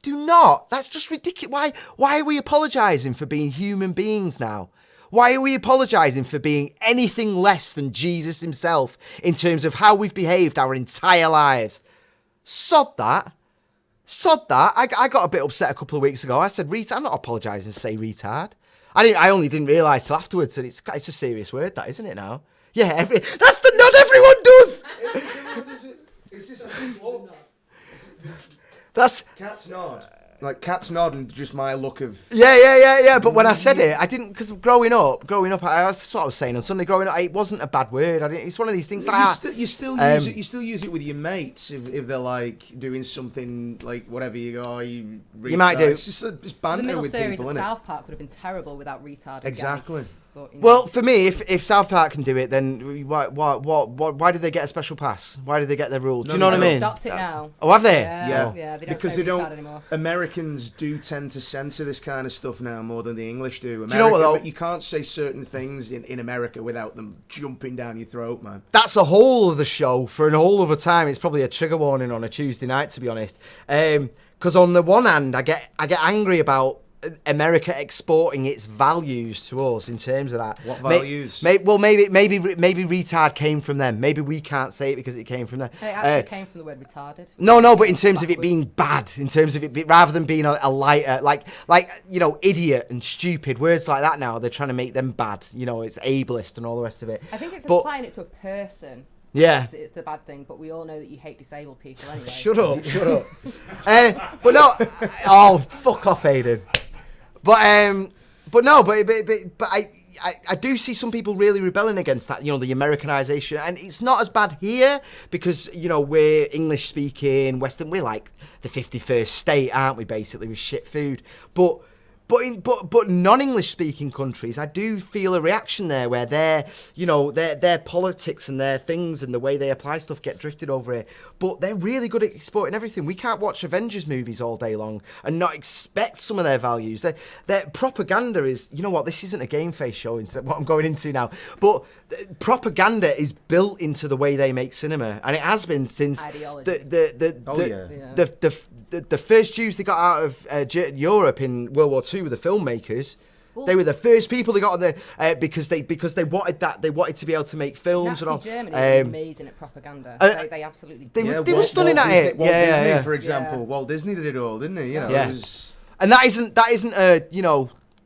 Do not. That's just ridiculous. Why are we apologising for being human beings now? Why are we apologising for being anything less than Jesus himself in terms of how we've behaved our entire lives? Sod that. I got a bit upset a couple of weeks ago. I said, I'm not apologising to say retard. I only didn't realise till afterwards that it's a serious word, that, isn't it now? Yeah, that's the nod everyone does! It's just a look. That's... Cat's nod. Like, cat's nod and just my look of... Yeah. But when I said it, I didn't... Because growing up, that's what I was saying on Sunday. Growing up, it wasn't a bad word. It's one of these things like... You still use it with your mates if they're, like, doing something, like, whatever you go, you might do. It's just banter with people, isn't it? The middle series of South Park would have been terrible without retarded. Exactly. But, well, for me, if South Park can do it, then why did they get a special pass? Why did they get their rule? Do you know what I mean? Stopped it now. Oh, have they? Yeah. They don't because say they don't. anymore. Americans do tend to censor this kind of stuff now more than the English do. Do you know what, though? But you can't say certain things in America without them jumping down your throat, man. That's a whole other show for a whole other time. It's probably a trigger warning on a Tuesday night, to be honest. Because on the one hand, I get angry about America exporting its values to us in terms of that. What values? Maybe retard came from them. Maybe we can't say it because it came from them. It actually came from the word retarded. No, but in terms of it being bad, in terms of it rather than being a lighter, like idiot and stupid, words like that now, they're trying to make them bad. It's ableist and all the rest of it. I think it's applying it to a person. Yeah. It's the bad thing, but we all know that you hate disabled people anyway. Shut up. But no, oh, fuck off, Aiden. But I do see some people really rebelling against that, the Americanization, and it's not as bad here because, we're English speaking, Western, we're like the 51st state, aren't we, basically, with shit food. But non-English speaking countries, I do feel a reaction there where their politics and their things and the way they apply stuff get drifted over here. But they're really good at exporting everything. We can't watch Avengers movies all day long and not expect some of their values. Their propaganda is, this isn't a GameFace show, into what I'm going into now, but propaganda is built into the way they make cinema, and it has been since the first Jews they got out of Europe in World War II were the filmmakers. They were the first people they got on there because they wanted that. They wanted to be able to make films and all. Germany were amazing at propaganda. They absolutely did. They were stunning at it. Walt Disney, for example. Walt Disney did it all, didn't he? And that isn't a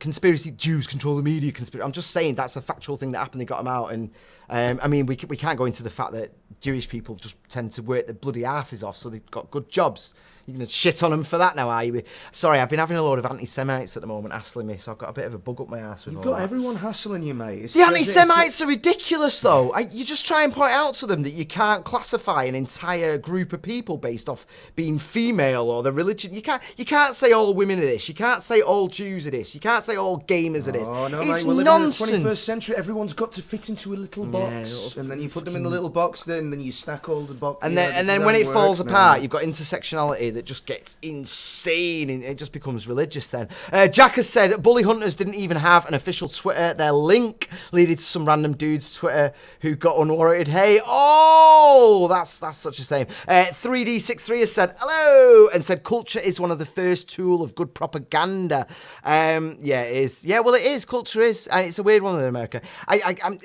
conspiracy, Jews control the media, conspiracy. I'm just saying that's a factual thing that happened. They got them out, and I mean, we can't go into the fact that Jewish people just tend to work their bloody asses off, so they've got good jobs. You're going to shit on them for that now, are you? Sorry, I've been having a load of anti-Semites at the moment hassling me, so I've got a bit of a bug up my ass with You've all got that. everyone hassling you, mate. The anti-Semites are ridiculous, though. You just try and point out to them that you can't classify an entire group of people based off being female or the religion. You can't say all women are this. You can't say all Jews are this. You can't say all gamers are this. Oh, no, it's mate, we're nonsense. living in the 21st century. Everyone's got to fit into a little box, and then you put them in the little box, and then you stack all the boxes. And then when it falls apart, you've got intersectionality that just gets insane, and it just becomes religious then. Jack has said Bully Hunters didn't even have an official Twitter. Their link leaded to some random dude's Twitter who got unwarranted. Hey, oh, that's such a shame. 3D63 has said hello and said culture is one of the first tool of good propaganda. Yeah, it is. Yeah, well, it is. Culture is, and it's a weird one in America.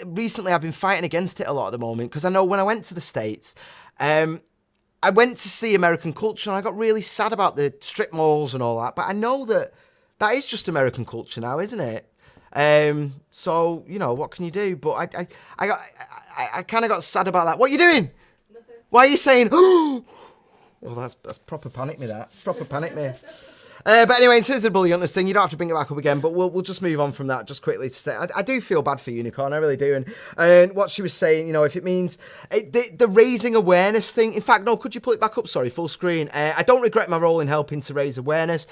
Recently I've been fighting against it a lot at the moment because I know when I went to the States, I went to see American culture and I got really sad about the strip malls and all that. But I know that is just American culture now, isn't it? So, you know, what can you do? But I kind of got sad about that. What are you doing? Nothing. Why are you saying, oh? Well, that's proper panic me, that. Proper panic me. But anyway, in terms of the Bully Hunters thing, you don't have to bring it back up again, but we'll just move on from that just quickly to say, I do feel bad for Unicorn, I really do. And what she was saying, you know, if it means the raising awareness thing, in fact, no, could you pull it back up? Sorry, full screen. I don't regret my role in helping to raise awareness.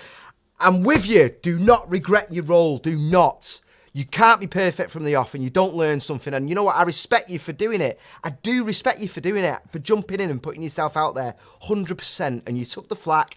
I'm with you. Do not regret your role. Do not. You can't be perfect from the off and you don't learn something. And you know what? I respect you for doing it. I do respect you for doing it, for jumping in and putting yourself out there 100%. And you took the flak.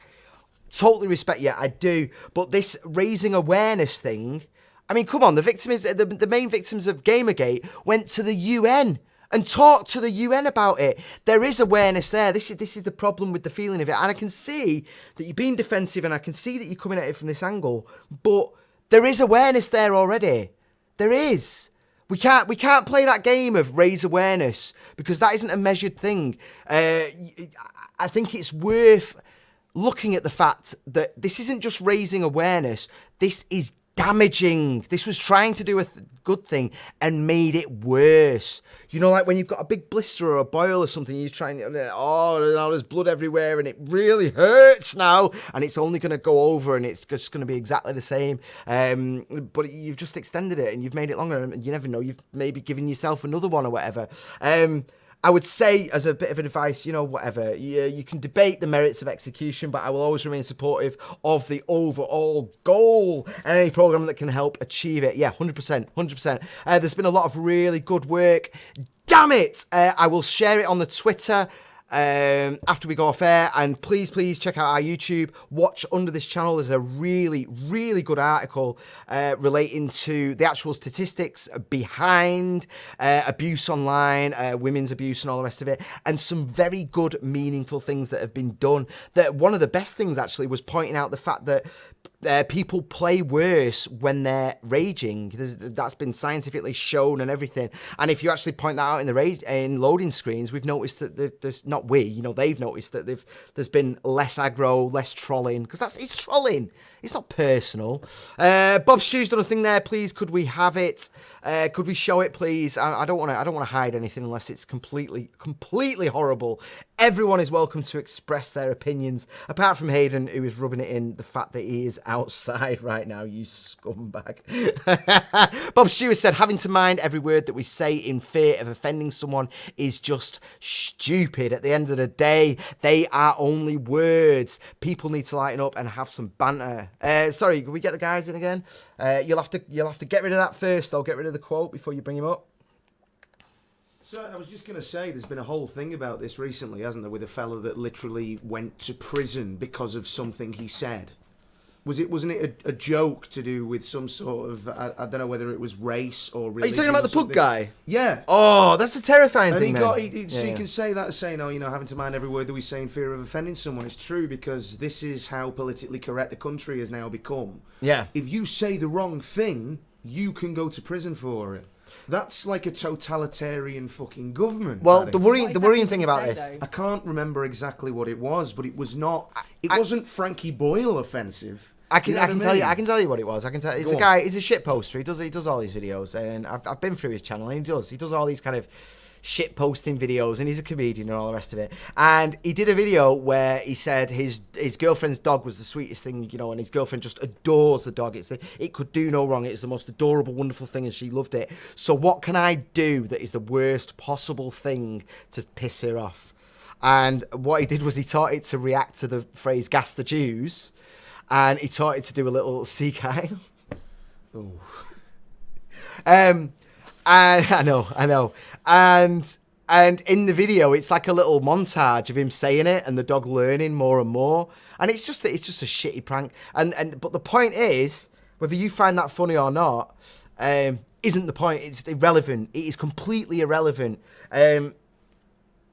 Totally respect you, I do. But this raising awareness thing, I mean, come on, the main victims of Gamergate went to the UN and talked to the UN about it. There is awareness there. This is the problem with the feeling of it. And I can see that you're being defensive and I can see that you're coming at it from this angle. But there is awareness there already. There is. We can't play that game of raise awareness because that isn't a measured thing. I think it's worth looking at the fact that this isn't just raising awareness, this is damaging. This was trying to do a good thing and made it worse. You know, like when you've got a big blister or a boil or something, you're trying, now there's blood everywhere and it really hurts now and it's only going to go over and it's just going to be exactly the same. But you've just extended it and you've made it longer and you never know, you've maybe given yourself another one or whatever. I would say, as a bit of advice, you know, whatever, you can debate the merits of execution, but I will always remain supportive of the overall goal and any program that can help achieve it. Yeah, 100%, 100%. There's been a lot of really good work. Damn it! I will share it on the Twitter after we go off air, and please check out our YouTube. Watch under this channel, there's a really good article relating to the actual statistics behind abuse online, women's abuse and all the rest of it, and some very good meaningful things that have been done. That one of the best things actually was pointing out the fact that people play worse when they're raging. That's been scientifically shown and everything. And if you actually point that out in loading screens, we've noticed that there's not we, you know, they've noticed that there's been less aggro, less trolling, because it's trolling. It's not personal. Bob Stew's done a thing there. Please, could we have it? Could we show it, please? I don't want to hide anything unless it's completely horrible. Everyone is welcome to express their opinions, apart from Hayden, who is rubbing it in the fact that he is outside right now, you scumbag. Bob Stew has said, having to mind every word that we say in fear of offending someone is just stupid. At the end of the day, they are only words. People need to lighten up and have some banter. Sorry, can we get the guys in again? You'll have to get rid of that first. I'll get rid of the quote before you bring him up. So I was just going to say, there's been a whole thing about this recently, hasn't there, with a fellow that literally went to prison because of something he said. Wasn't it a joke to do with some sort of, I don't know whether it was race or religion? Are you talking about the pug guy? Yeah. Oh, that's a terrifying and thing, so you can say that as saying, having to mind every word that we say in fear of offending someone. It's true, because this is how politically correct the country has now become. Yeah. If you say the wrong thing, you can go to prison for it. That's like a totalitarian fucking government. Well, the worrying thing about this, I can't remember exactly what it was, but it was not. It wasn't Frankie Boyle offensive. I can You know what tell you. mean? I can tell you what it was. I can tell. He's Go a on. guy. He's a shit poster. He does all these videos, and I've been through his channel, and he does all these kind of shit posting videos, and he's a comedian and all the rest of it. And he did a video where he said his girlfriend's dog was the sweetest thing, you know, and his girlfriend just adores the dog. It could do no wrong. It's the most adorable, wonderful thing, and she loved it. So what can I do that is the worst possible thing to piss her off? And what he did was he taught it to react to the phrase "gas the Jews," and he taught it to do a little sea Kyle. And I know. And in the video, it's like a little montage of him saying it and the dog learning more and more. And it's just a shitty prank. But the point is, whether you find that funny or not, isn't the point. It's irrelevant. It is completely irrelevant. I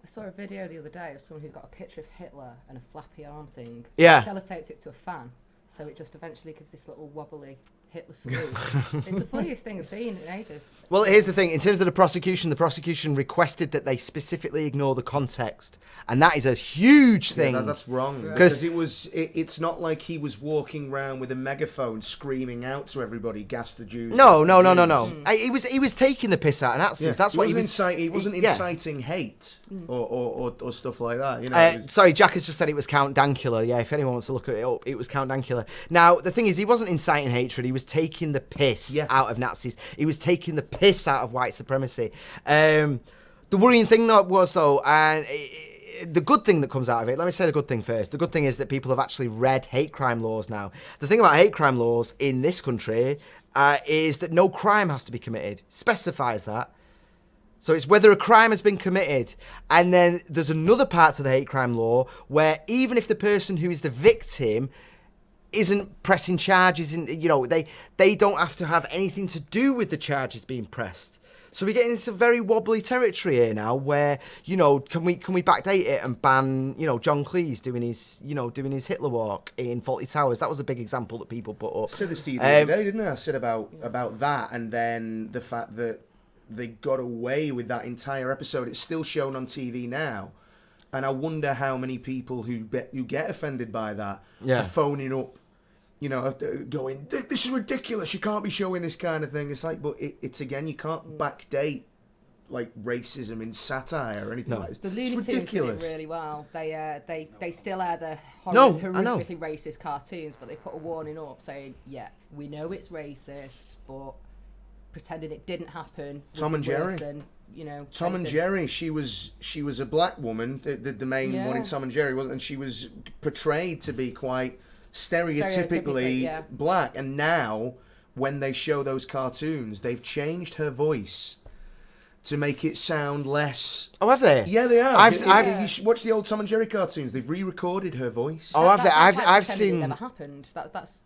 saw a video the other day of someone who's got a picture of Hitler and a flappy arm thing. Yeah. Sellotapes it to a fan, so it just eventually gives this little wobbly Hitler salute. It's the funniest thing I've seen in ages. Well, here's the thing. In terms of the prosecution requested that they specifically ignore the context. And that is a huge thing. Yeah, that's wrong. Right. Because it's not like he was walking around with a megaphone screaming out to everybody, "Gas the Jews." No. He was taking the piss out of Nazis. Yeah. That's he what he wasn't was. he wasn't yeah. inciting hate or stuff like that. You know. It was- Sorry, Jack has just said it was Count Dankula. Yeah, if anyone wants to look it up, it was Count Dankula. Now, the thing is, he wasn't inciting hatred. He was taking the piss out of Nazis. He was taking the piss out of white supremacy. The worrying thing the good thing that comes out of it, let me say the good thing first. The good thing is that people have actually read hate crime laws now. The thing about hate crime laws in this country is that no crime has to be committed. Specifies that. So it's whether a crime has been committed. And then there's another part to the hate crime law where even if the person who is the victim isn't pressing charges, they don't have to have anything to do with the charges being pressed. So we're getting into very wobbly territory here now, where can we backdate it and ban John Cleese doing his Hitler walk in Fawlty Towers? That was a big example that people put up. I said this to you the other day, didn't I? I said about that, and then the fact that they got away with that entire episode. It's still shown on TV now, and I wonder how many people who get offended by that are phoning up. Going, "This is ridiculous. You can't be showing this kind of thing." It's like, but it's again, you can't backdate like racism in satire or anything like that. The It's Looney Tunes did it ridiculous. really well. They still air the No, I know. horrifically racist cartoons, but they put a warning up saying, "Yeah, we know it's racist, but pretending it didn't happen." Tom and Jerry. Tom and Jerry. She was a black woman, the main one in Tom and Jerry, wasn't, and she was portrayed to be quite stereotypically black, and now when they show those cartoons, they've changed her voice to make it sound less. Oh, have they? Yeah, they have. I've If you watch the old Tom and Jerry cartoons, they've re-recorded her voice. Oh, have they? I've pretending seen. it never happened.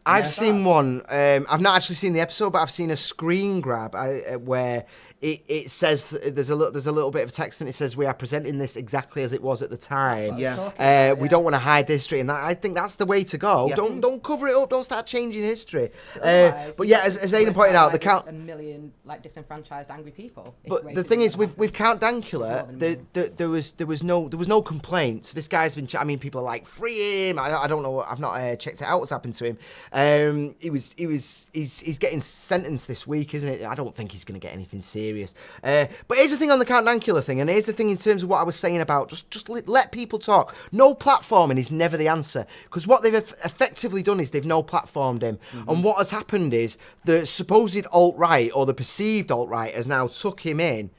I've seen one. I've not actually seen the episode, but I've seen a screen grab where it says there's a little bit of text and it says we are presenting this exactly as it was at the time. We don't want to hide the history, and I think that's the way to go. Yeah. Don't cover it up. Don't start changing history. Otherwise, But yeah, as Aidan pointed out, the count. A million disenfranchised angry people. But the thing is, with Count Dankula, there was no complaints. This guy's been. People are like, free him. I don't know. I've not checked it out. What's happened to him? He's getting sentenced this week, isn't it? I don't think he's going to get anything serious. But here's the thing on the Count Dankula thing, and here's the thing in terms of what I was saying about just let people talk. No platforming is never the answer, because what they've effectively done is they've no platformed him, and what has happened is the supposed alt-right or the perceived alt-right has now took him in.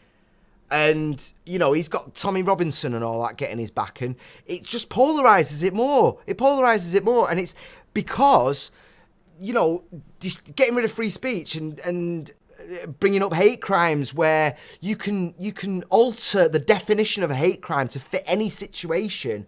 And, he's got Tommy Robinson and all that getting his back, and it just polarises it more. And it's because, just getting rid of free speech and bringing up hate crimes where you can alter the definition of a hate crime to fit any situation.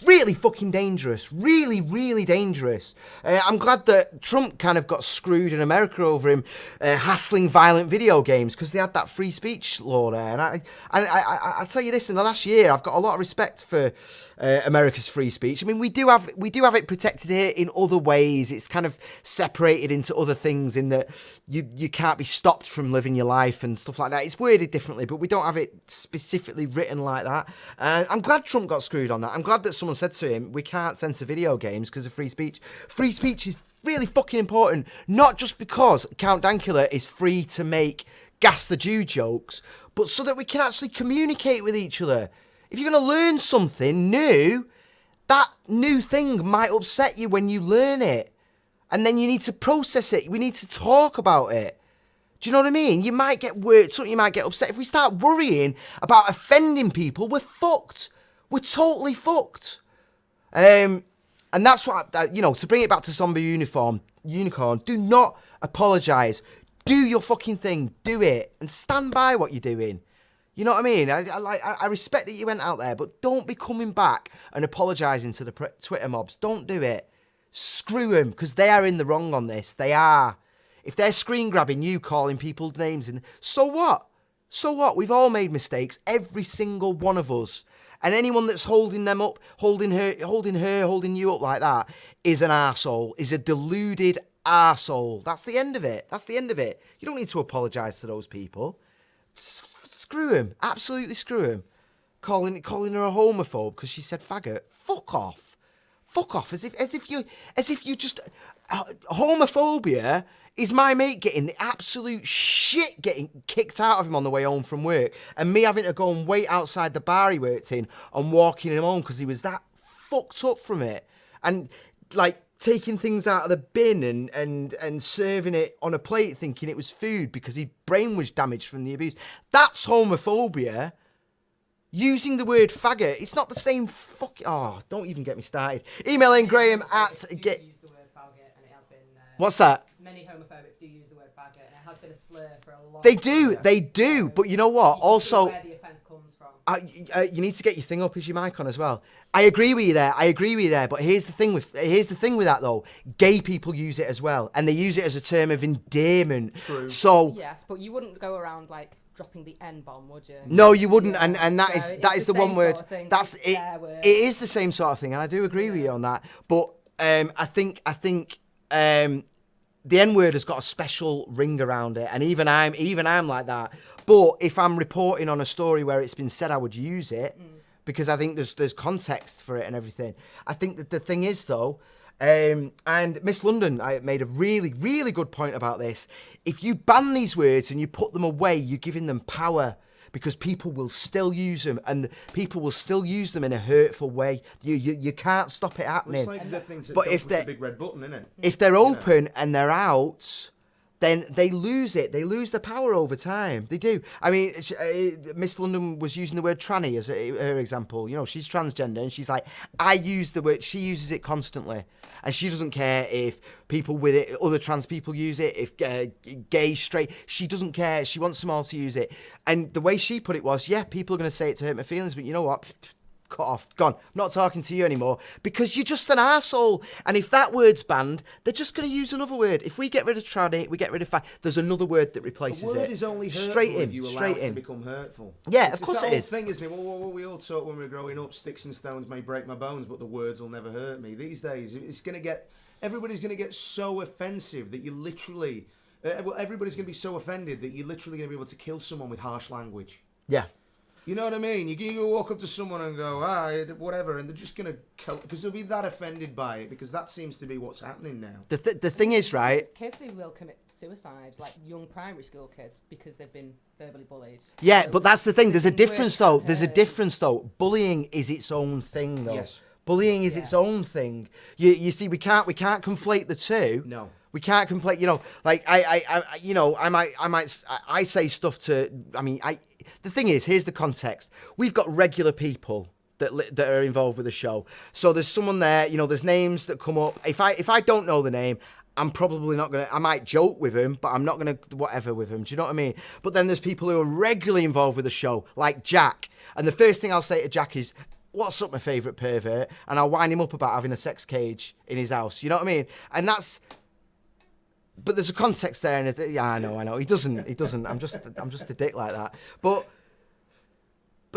Really fucking dangerous. Really, really dangerous. I'm glad that Trump kind of got screwed in America over him hassling violent video games, because they had that free speech law there. And I'll tell you this, in the last year, I've got a lot of respect for America's free speech. We do have it protected here in other ways. It's kind of separated into other things in that you can't be stopped from living your life and stuff like that. It's worded differently, but we don't have it specifically written like that. I'm glad Trump got screwed on that. I'm glad that someone someone said to him, we can't censor video games because of free speech. Free speech is really fucking important, not just because Count Dankula is free to make Gas the Jew jokes, but so that we can actually communicate with each other. If you're going to learn something new, that new thing might upset you when you learn it. And then you need to process it. We need to talk about it. Do you know what I mean? You might get worked up, you might get upset. If we start worrying about offending people, we're fucked. We're totally fucked. And that's what, to bring it back to Zombie Unicorn, do not apologise. Do your fucking thing. Do it. And stand by what you're doing. You know what I mean? I respect that you went out there, but don't be coming back and apologising to the Twitter mobs. Don't do it. Screw them, because they are in the wrong on this. They are. If they're screen grabbing you, calling people's names, so what? So what? We've all made mistakes, every single one of us. And anyone that's holding them up, holding you up like that, is an arsehole, is a deluded arsehole. That's the end of it. That's the end of it. You don't need to apologise to those people. Screw him. Absolutely screw him. Calling her a homophobe because she said faggot. Fuck off. Fuck off. As if you just homophobia is my mate getting the absolute shit getting kicked out of him on the way home from work, and me having to go and wait outside the bar he worked in and walking him home because he was that fucked up from it, and like taking things out of the bin and serving it on a plate thinking it was food because his brain was damaged from the abuse. That's homophobia. Using the word faggot, it's not the same don't even get me started. Email in Graeme at... What's that? Many homophobics do use the word faggot, and it has been a slur for a long time. They do, but you know what? Also, where the offence comes from. You need to get your thing up. Is your mic on as well? I agree with you there. But here's the thing with that though. Gay people use it as well, and they use it as a term of endearment. True. So yes, but you wouldn't go around like dropping the N-bomb, would you? No, you wouldn't, Yeah. and that is the one word. Sort of That's it. Word. It is the same sort of thing, and I do agree with you on that. But I think the N-word has got a special ring around it, and even I'm like that. But if I'm reporting on a story where it's been said, I would use it because I think there's context for it and everything. I think that the thing is though, and Miss London made a really, really good point about this. If you ban these words and you put them away, you're giving them power because people will still use them, and people will still use them in a hurtful way. You can't stop it happening. Well, it's like the things that but don't if push the they're big red button, innit? if they're open and they're out, then they lose it. They lose the power over time. They do. I mean, Miss London was using the word tranny as her example. You know, she's transgender, and she's like, I use the word. She uses it constantly, and she doesn't care if people with it, other trans people use it, if gay, straight. She doesn't care. She wants them all to use it. And the way she put it was, yeah, people are going to say it to hurt my feelings, but you know what? Cut off, gone. I'm not talking to you anymore because you're just an arsehole. And if that word's banned, they're just going to use another word. If we get rid of tranny, we get rid of there's another word that replaces it. The word is only hurtful straight if in, you allow straight it in. to become hurtful. Yeah, of course it is. It's that old thing, isn't it? What we all taught when we were growing up, sticks and stones may break my bones, but the words will never hurt me. These days, everybody's going to get so offensive that you literally, everybody's going to be so offended that you're literally going to be able to kill someone with harsh language. Yeah. You know what I mean? You walk up to someone and go, whatever, and they're just going to kill, because they'll be that offended by it, because that seems to be what's happening now. The thing is, right? Kids who will commit suicide, like young primary school kids, because they've been verbally bullied. Yeah, So but that's the thing. There's a difference, though. heard. There's a difference, though. Bullying is its own thing, though. Yes. Bullying is its own thing. You see, we can't conflate the two. No. We can't conflate. You know, like I say stuff to. I mean, the thing is, here's the context. We've got regular people that are involved with the show. So there's someone there. You know, there's names that come up. If I don't know the name, I'm probably not gonna. I might joke with him, but I'm not gonna whatever with him. Do you know what I mean? But then there's people who are regularly involved with the show, like Jack. And the first thing I'll say to Jack is, "What's up, my favourite pervert?" And I'll wind him up about having a sex cage in his house. You know what I mean? And that's. But there's a context there, and yeah, I know. He doesn't. I'm just a dick like that. But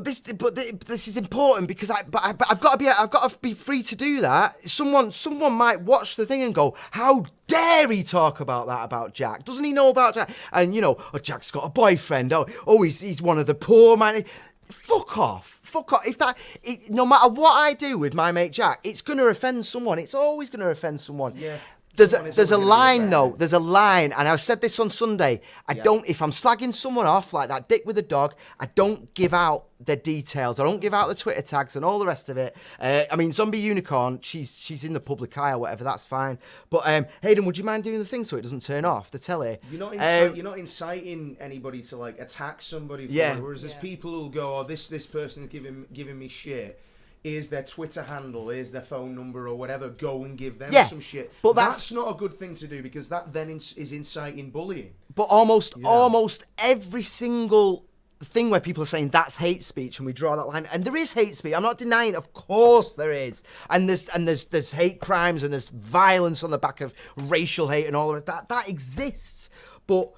this is important because I've got to be free to do that. Someone might watch the thing and go, "How dare he talk about that about Jack? Doesn't he know about Jack?" And you know, Jack's got a boyfriend. Oh, he's one of the poor man. fuck off. If no matter what I do with my mate Jack, it's going to offend someone. It's always going to offend someone. Yeah. There's a line though. There's a line, and I said this on Sunday. If I'm slagging someone off like that dick with a dog, I don't give out their details. I don't give out the Twitter tags and all the rest of it. I mean, Zombie Unicorn, she's in the public eye or whatever. That's fine. But Hayden, would you mind doing the thing so it doesn't turn off the telly? You're not inciting anybody to like attack somebody. For it, whereas there's people who'll go, oh, this person's giving me shit. Here's their Twitter handle, here's their phone number or whatever, go and give them some shit. But that's not a good thing to do because that then is inciting bullying. But almost every single thing where people are saying that's hate speech and we draw that line, and there is hate speech, I'm not denying, of course there is. And there's hate crimes and there's violence on the back of racial hate and all of that exists. But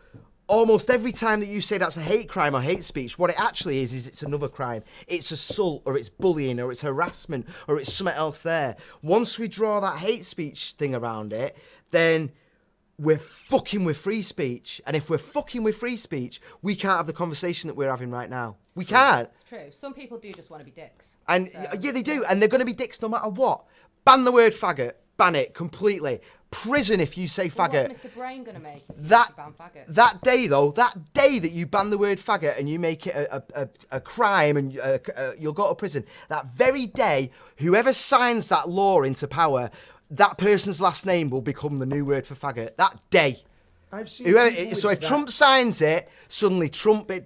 almost every time that you say that's a hate crime or hate speech, what it actually is it's another crime. It's assault, or it's bullying, or it's harassment, or it's something else there. Once we draw that hate speech thing around it, then we're fucking with free speech. And if we're fucking with free speech, we can't have the conversation that we're having right now. We can't. It's true. Some people do just want to be dicks. And yeah, they do. And they're going to be dicks no matter what. Ban the word faggot. Ban it completely. Prison if you say faggot. What's Mr. Brain going to make if that you ban faggot? That day though, that day that you ban the word faggot and you make it a crime and you'll go to prison, that very day, whoever signs that law into power, that person's last name will become the new word for faggot. That day. I've seen So if Trump signs it, suddenly Trump, he'd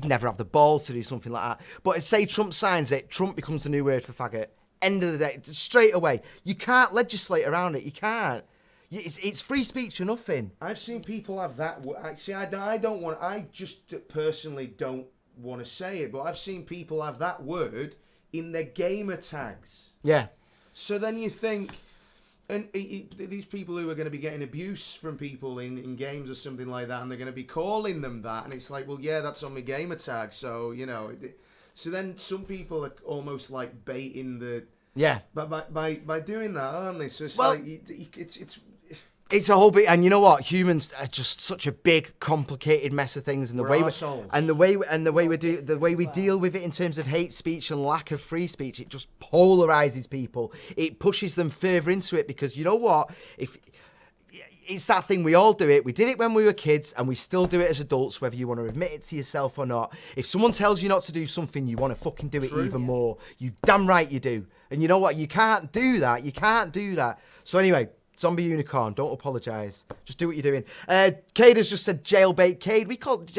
never have the balls to do something like that. But say Trump signs it, Trump becomes the new word for faggot. End of the day, straight away. You can't legislate around it. You can't. It's free speech or nothing. I've seen people have that. I just personally don't want to say it, but I've seen people have that word in their gamer tags. Yeah. So then you think, and these people who are going to be getting abuse from people in games or something like that, and they're going to be calling them that, and it's like, well, yeah, that's on my gamer tag, so, you know. So then some people are almost like baiting the... Yeah. By doing that, aren't they? So it's it's a whole bit, and you know what? Humans are just such a big, complicated mess of things, and the way we deal with it in terms of hate speech and lack of free speech, it just polarizes people. It pushes them further into it because you know what? It's that thing, we all do it. We did it when we were kids and we still do it as adults, whether you want to admit it to yourself or not. If someone tells you not to do something, you want to fucking do it even more. You damn right you do. And you know what? You can't do that. You can't do that. So anyway, Zombie Unicorn, don't apologise. Just do what you're doing. Cade has just said jailbait. Cade,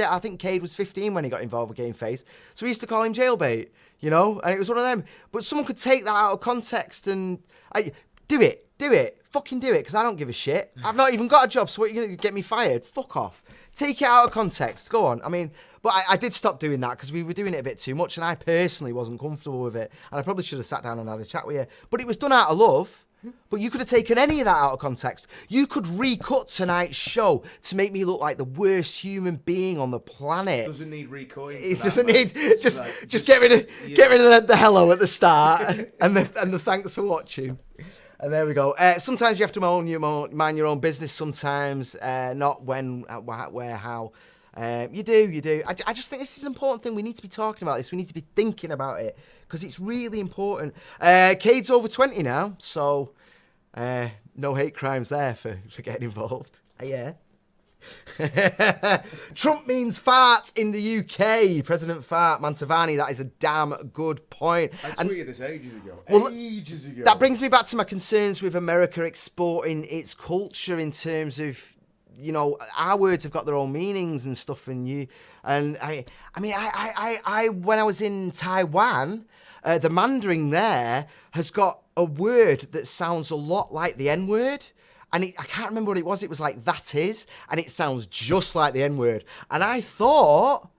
I think Cade was 15 when he got involved with GameFace. So we used to call him jailbait, you know? And it was one of them. But someone could take that out of context and... Do it. Fucking do it, because I don't give a shit. I've not even got a job, so what, you're going to get me fired? Fuck off. Take it out of context. Go on. I mean, but I did stop doing that because we were doing it a bit too much, and I personally wasn't comfortable with it. And I probably should have sat down and had a chat with you. But it was done out of love. But you could have taken any of that out of context. You could recut tonight's show to make me look like the worst human being on the planet. It doesn't need recutting. It doesn't need. Just get rid of the hello at the start and the thanks for watching. And there we go. Sometimes you have to mind your own business. Sometimes not when, where, how. You do. I just think this is an important thing. We need to be talking about this. We need to be thinking about it because it's really important. Cade's over 20 now, so no hate crimes there for getting involved. Yeah. Trump means fart in the UK. President Fart, Mantovani. That is a damn good point. I tweeted this ages ago. That brings me back to my concerns with America exporting its culture in terms of, you know, our words have got their own meanings and stuff. I when I was in Taiwan, the Mandarin there has got a word that sounds a lot like the N-word. And I can't remember what it was. It was like, that is. And it sounds just like the N-word. And I thought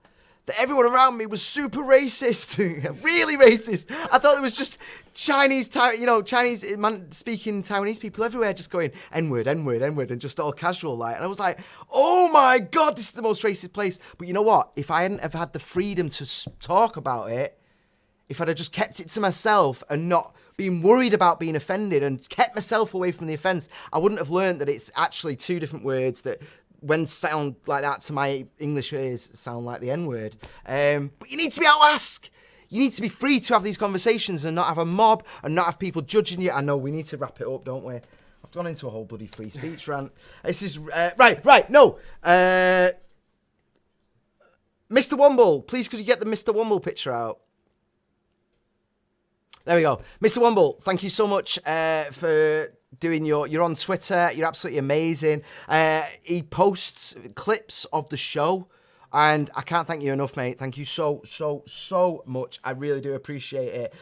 that everyone around me was super racist. Really racist. I thought it was just Chinese speaking Taiwanese people everywhere just going, N-word, N-word, N-word, and just all casual like. And I was like, oh my God, this is the most racist place. But you know what? If I hadn't have had the freedom to talk about it, if I'd have just kept it to myself and not been worried about being offended and kept myself away from the offence, I wouldn't have learned that it's actually two different words that when sound like that to my English ears sound like the N-word. But you need to be able to ask. You need to be free to have these conversations and not have a mob and not have people judging you. I know we need to wrap it up, don't we? I've gone into a whole bloody free speech rant. This is no. Mr. Womble, please could you get the Mr. Womble picture out? There we go. Mr. Womble, thank you so much for doing you're on Twitter. You're absolutely amazing. He posts clips of the show. And I can't thank you enough, mate. Thank you so much. I really do appreciate it.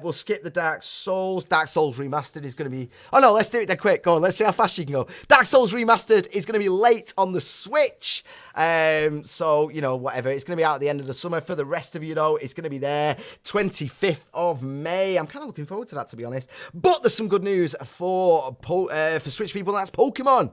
We'll skip the Dark Souls. Dark Souls Remastered is going to be... Oh, no, let's do it there quick. Go on, let's see how fast you can go. Dark Souls Remastered is going to be late on the Switch. So, you know, whatever. It's going to be out at the end of the summer. For the rest of you, though, it's going to be there 25th of May. I'm kind of looking forward to that, to be honest. But there's some good news for Switch people, and that's Pokemon.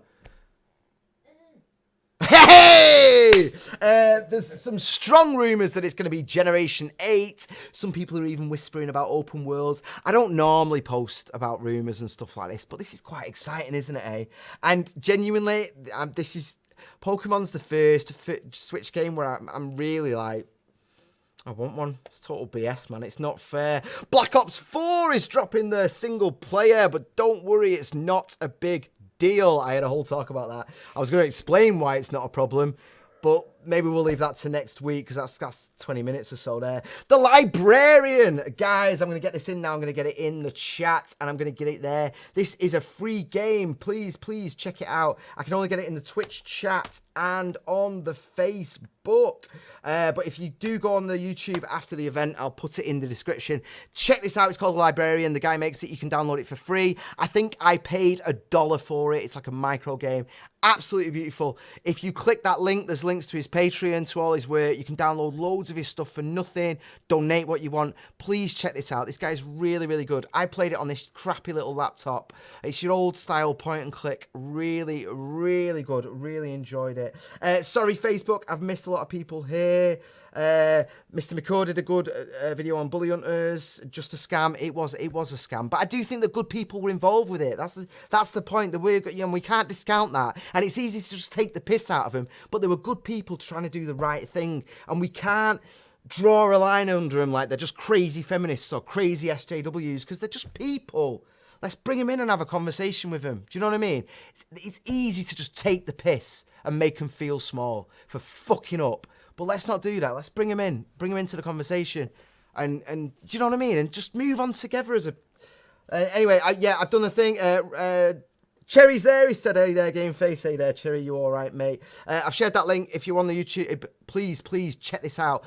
Hey! There's some strong rumours that it's going to be Generation 8. Some people are even whispering about open worlds. I don't normally post about rumours and stuff like this, but this is quite exciting, isn't it, eh? And genuinely, Pokemon's the first Switch game where I'm really like, I want one. It's total BS, man. It's not fair. Black Ops 4 is dropping the single player, but don't worry, it's not a big deal. I had a whole talk about that. I was going to explain why it's not a problem, but maybe we'll leave that to next week because that's 20 minutes or so there. The Librarian. Guys, I'm going to get this in now. I'm going to get it in the chat and I'm going to get it there. This is a free game. Please check it out. I can only get it in the Twitch chat and on the Facebook. But if you do go on the YouTube after the event, I'll put it in the description. Check this out. It's called Librarian. The guy makes it. You can download it for free. I think I paid $1 for it. It's like a micro game. Absolutely beautiful. If you click that link, there's links to his Patreon, to all his work. You can download loads of his stuff for nothing. Donate what you want. Please check this out. This guy's really, really good. I played it on this crappy little laptop. It's your old style point and click. Really, really good. Really enjoyed it. Sorry, Facebook. I've missed a lot of people here. Mr. McCord did a good video on BullyHunters. Just a scam. It was a scam, but I do think that good people were involved with it. That's the point. That we can't discount that, and it's easy to just take the piss out of them. But there were good people trying to do the right thing, and we can't draw a line under them like they're just crazy feminists or crazy SJWs because they're just people. Let's bring them in and have a conversation with them. Do you know what I mean? It's easy to just take the piss and make them feel small for fucking up. But let's not do that. Let's bring him into the conversation, and do you know what I mean? And just move on together as a. Anyway, I've done the thing. Cherry's there. He said, "Hey there, GameFace. Hey there, Cherry. You all right, mate?" I've shared that link. If you're on the YouTube, please check this out.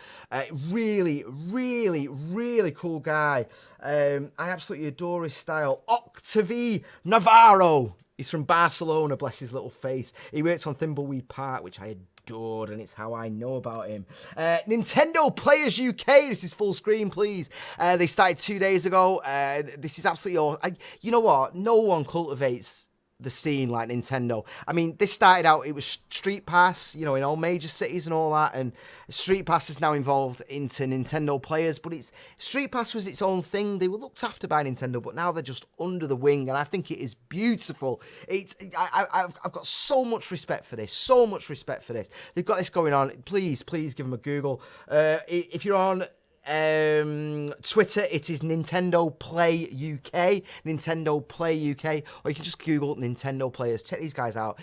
Really, really, really cool guy. I absolutely adore his style. Octavie Navarro. He's from Barcelona. Bless his little face. He works on Thimbleweed Park, which I adored, and it's how I know about him. Nintendo Players UK. This is full screen, please. They started 2 days ago. This is absolutely awesome. You know what? No one cultivates the scene like Nintendo. I mean, this started out, it was Street Pass, you know, in all major cities and all that, and Street Pass is now involved into Nintendo Players, but Street Pass was its own thing. They were looked after by Nintendo, but now they're just under the wing, and I think it is beautiful. I've got so much respect for this, They've got this going on. Please give them a Google. If you're on Twitter, it is Nintendo Play UK, or you can just Google Nintendo Players. Check these guys out.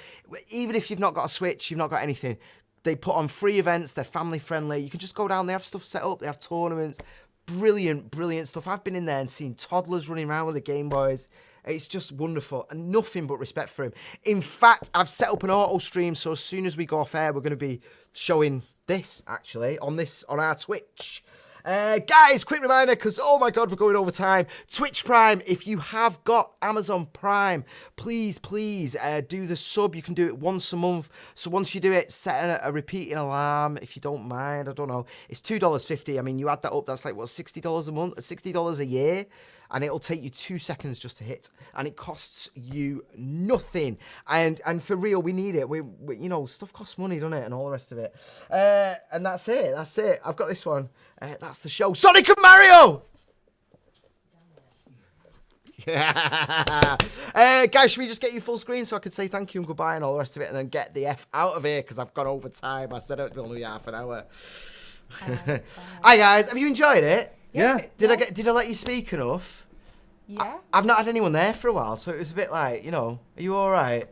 Even if you've not got a Switch, you've not got anything, they put on free events. They're family friendly. You can just go down. They have stuff set up. They have tournaments. Brilliant stuff. I've been in there and seen toddlers running around with the Game Boys. It's just wonderful, and nothing but respect for him. In fact, I've set up an auto stream, so as soon as we go off air, we're going to be showing this actually on our Twitch. Guys, quick reminder, because oh my god, we're going over time. Twitch Prime, if you have got Amazon Prime, please do the sub. You can do it once a month. So once you do it, set a repeating alarm if you don't mind. I don't know. It's $2.50. I mean, you add that up, that's like what, $60 a month, $60 a year. And it'll take you 2 seconds just to hit, and it costs you nothing. And for real, we need it. We you know, stuff costs money, doesn't it, and all the rest of it. And that's it. I've got this one. That's the show. Sonic and Mario. Guys, should we just get you full screen so I can say thank you and goodbye and all the rest of it and then get the F out of here because I've gone over time. I said it would only be half an hour. Hi guys, have you enjoyed it? Yeah. Did I let you speak enough? Yeah. I've not had anyone there for a while, so it was a bit like, you know, are you all right?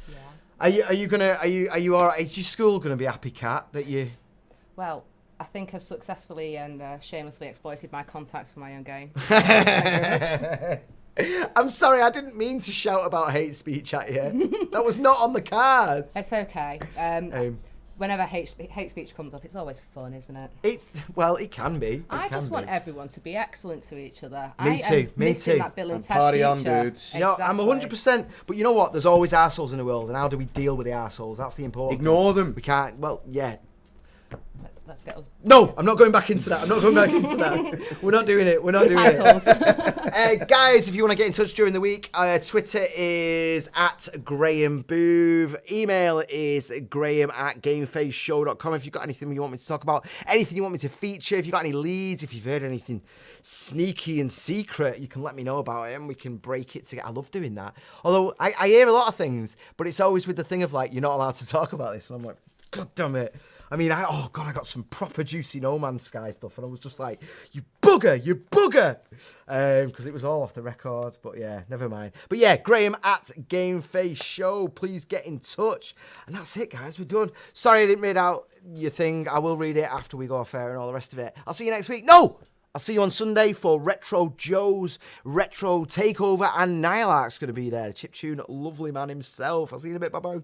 Yeah. Are you all right? Is your school gonna be happy, Kat, that you? Well, I think I've successfully and shamelessly exploited my contacts for my own gain. I'm sorry, I didn't mean to shout about hate speech at you. That was not on the cards. It's okay. Whenever hate speech comes up, it's always fun, isn't it? It can be. I just want everyone to be excellent to each other. Me too. That Bill and And Ted party on, feature. dudes. No, I'm 100%. But you know what? There's always arseholes in the world, and how do we deal with the arseholes? That's the important thing. Ignore them. We can't. Well, yeah. Let's get us. No, I'm not going back into that. We're not doing it. Titles. Guys, if you want to get in touch during the week, Twitter is at Graeme Boove. Email is Graeme@GameFaceShow.com. If you've got anything you want me to talk about, anything you want me to feature, if you've got any leads, if you've heard anything sneaky and secret, you can let me know about it and we can break it together. I love doing that. Although I hear a lot of things, but it's always with the thing of like, you're not allowed to talk about this. And I'm like, God damn it. I mean, I got some proper juicy No Man's Sky stuff, and I was just like, you bugger, because it was all off the record, but yeah, never mind. But yeah, Graeme at GameFaceShow, please get in touch. And that's it, guys, we're done. Sorry I didn't read out your thing. I will read it after we go off air and all the rest of it. I'll see you next week. No! I'll see you on Sunday for Retro Joe's Retro Takeover, and Nihilarch's going to be there. Chiptune, lovely man himself. I'll see you in a bit. Bye-bye.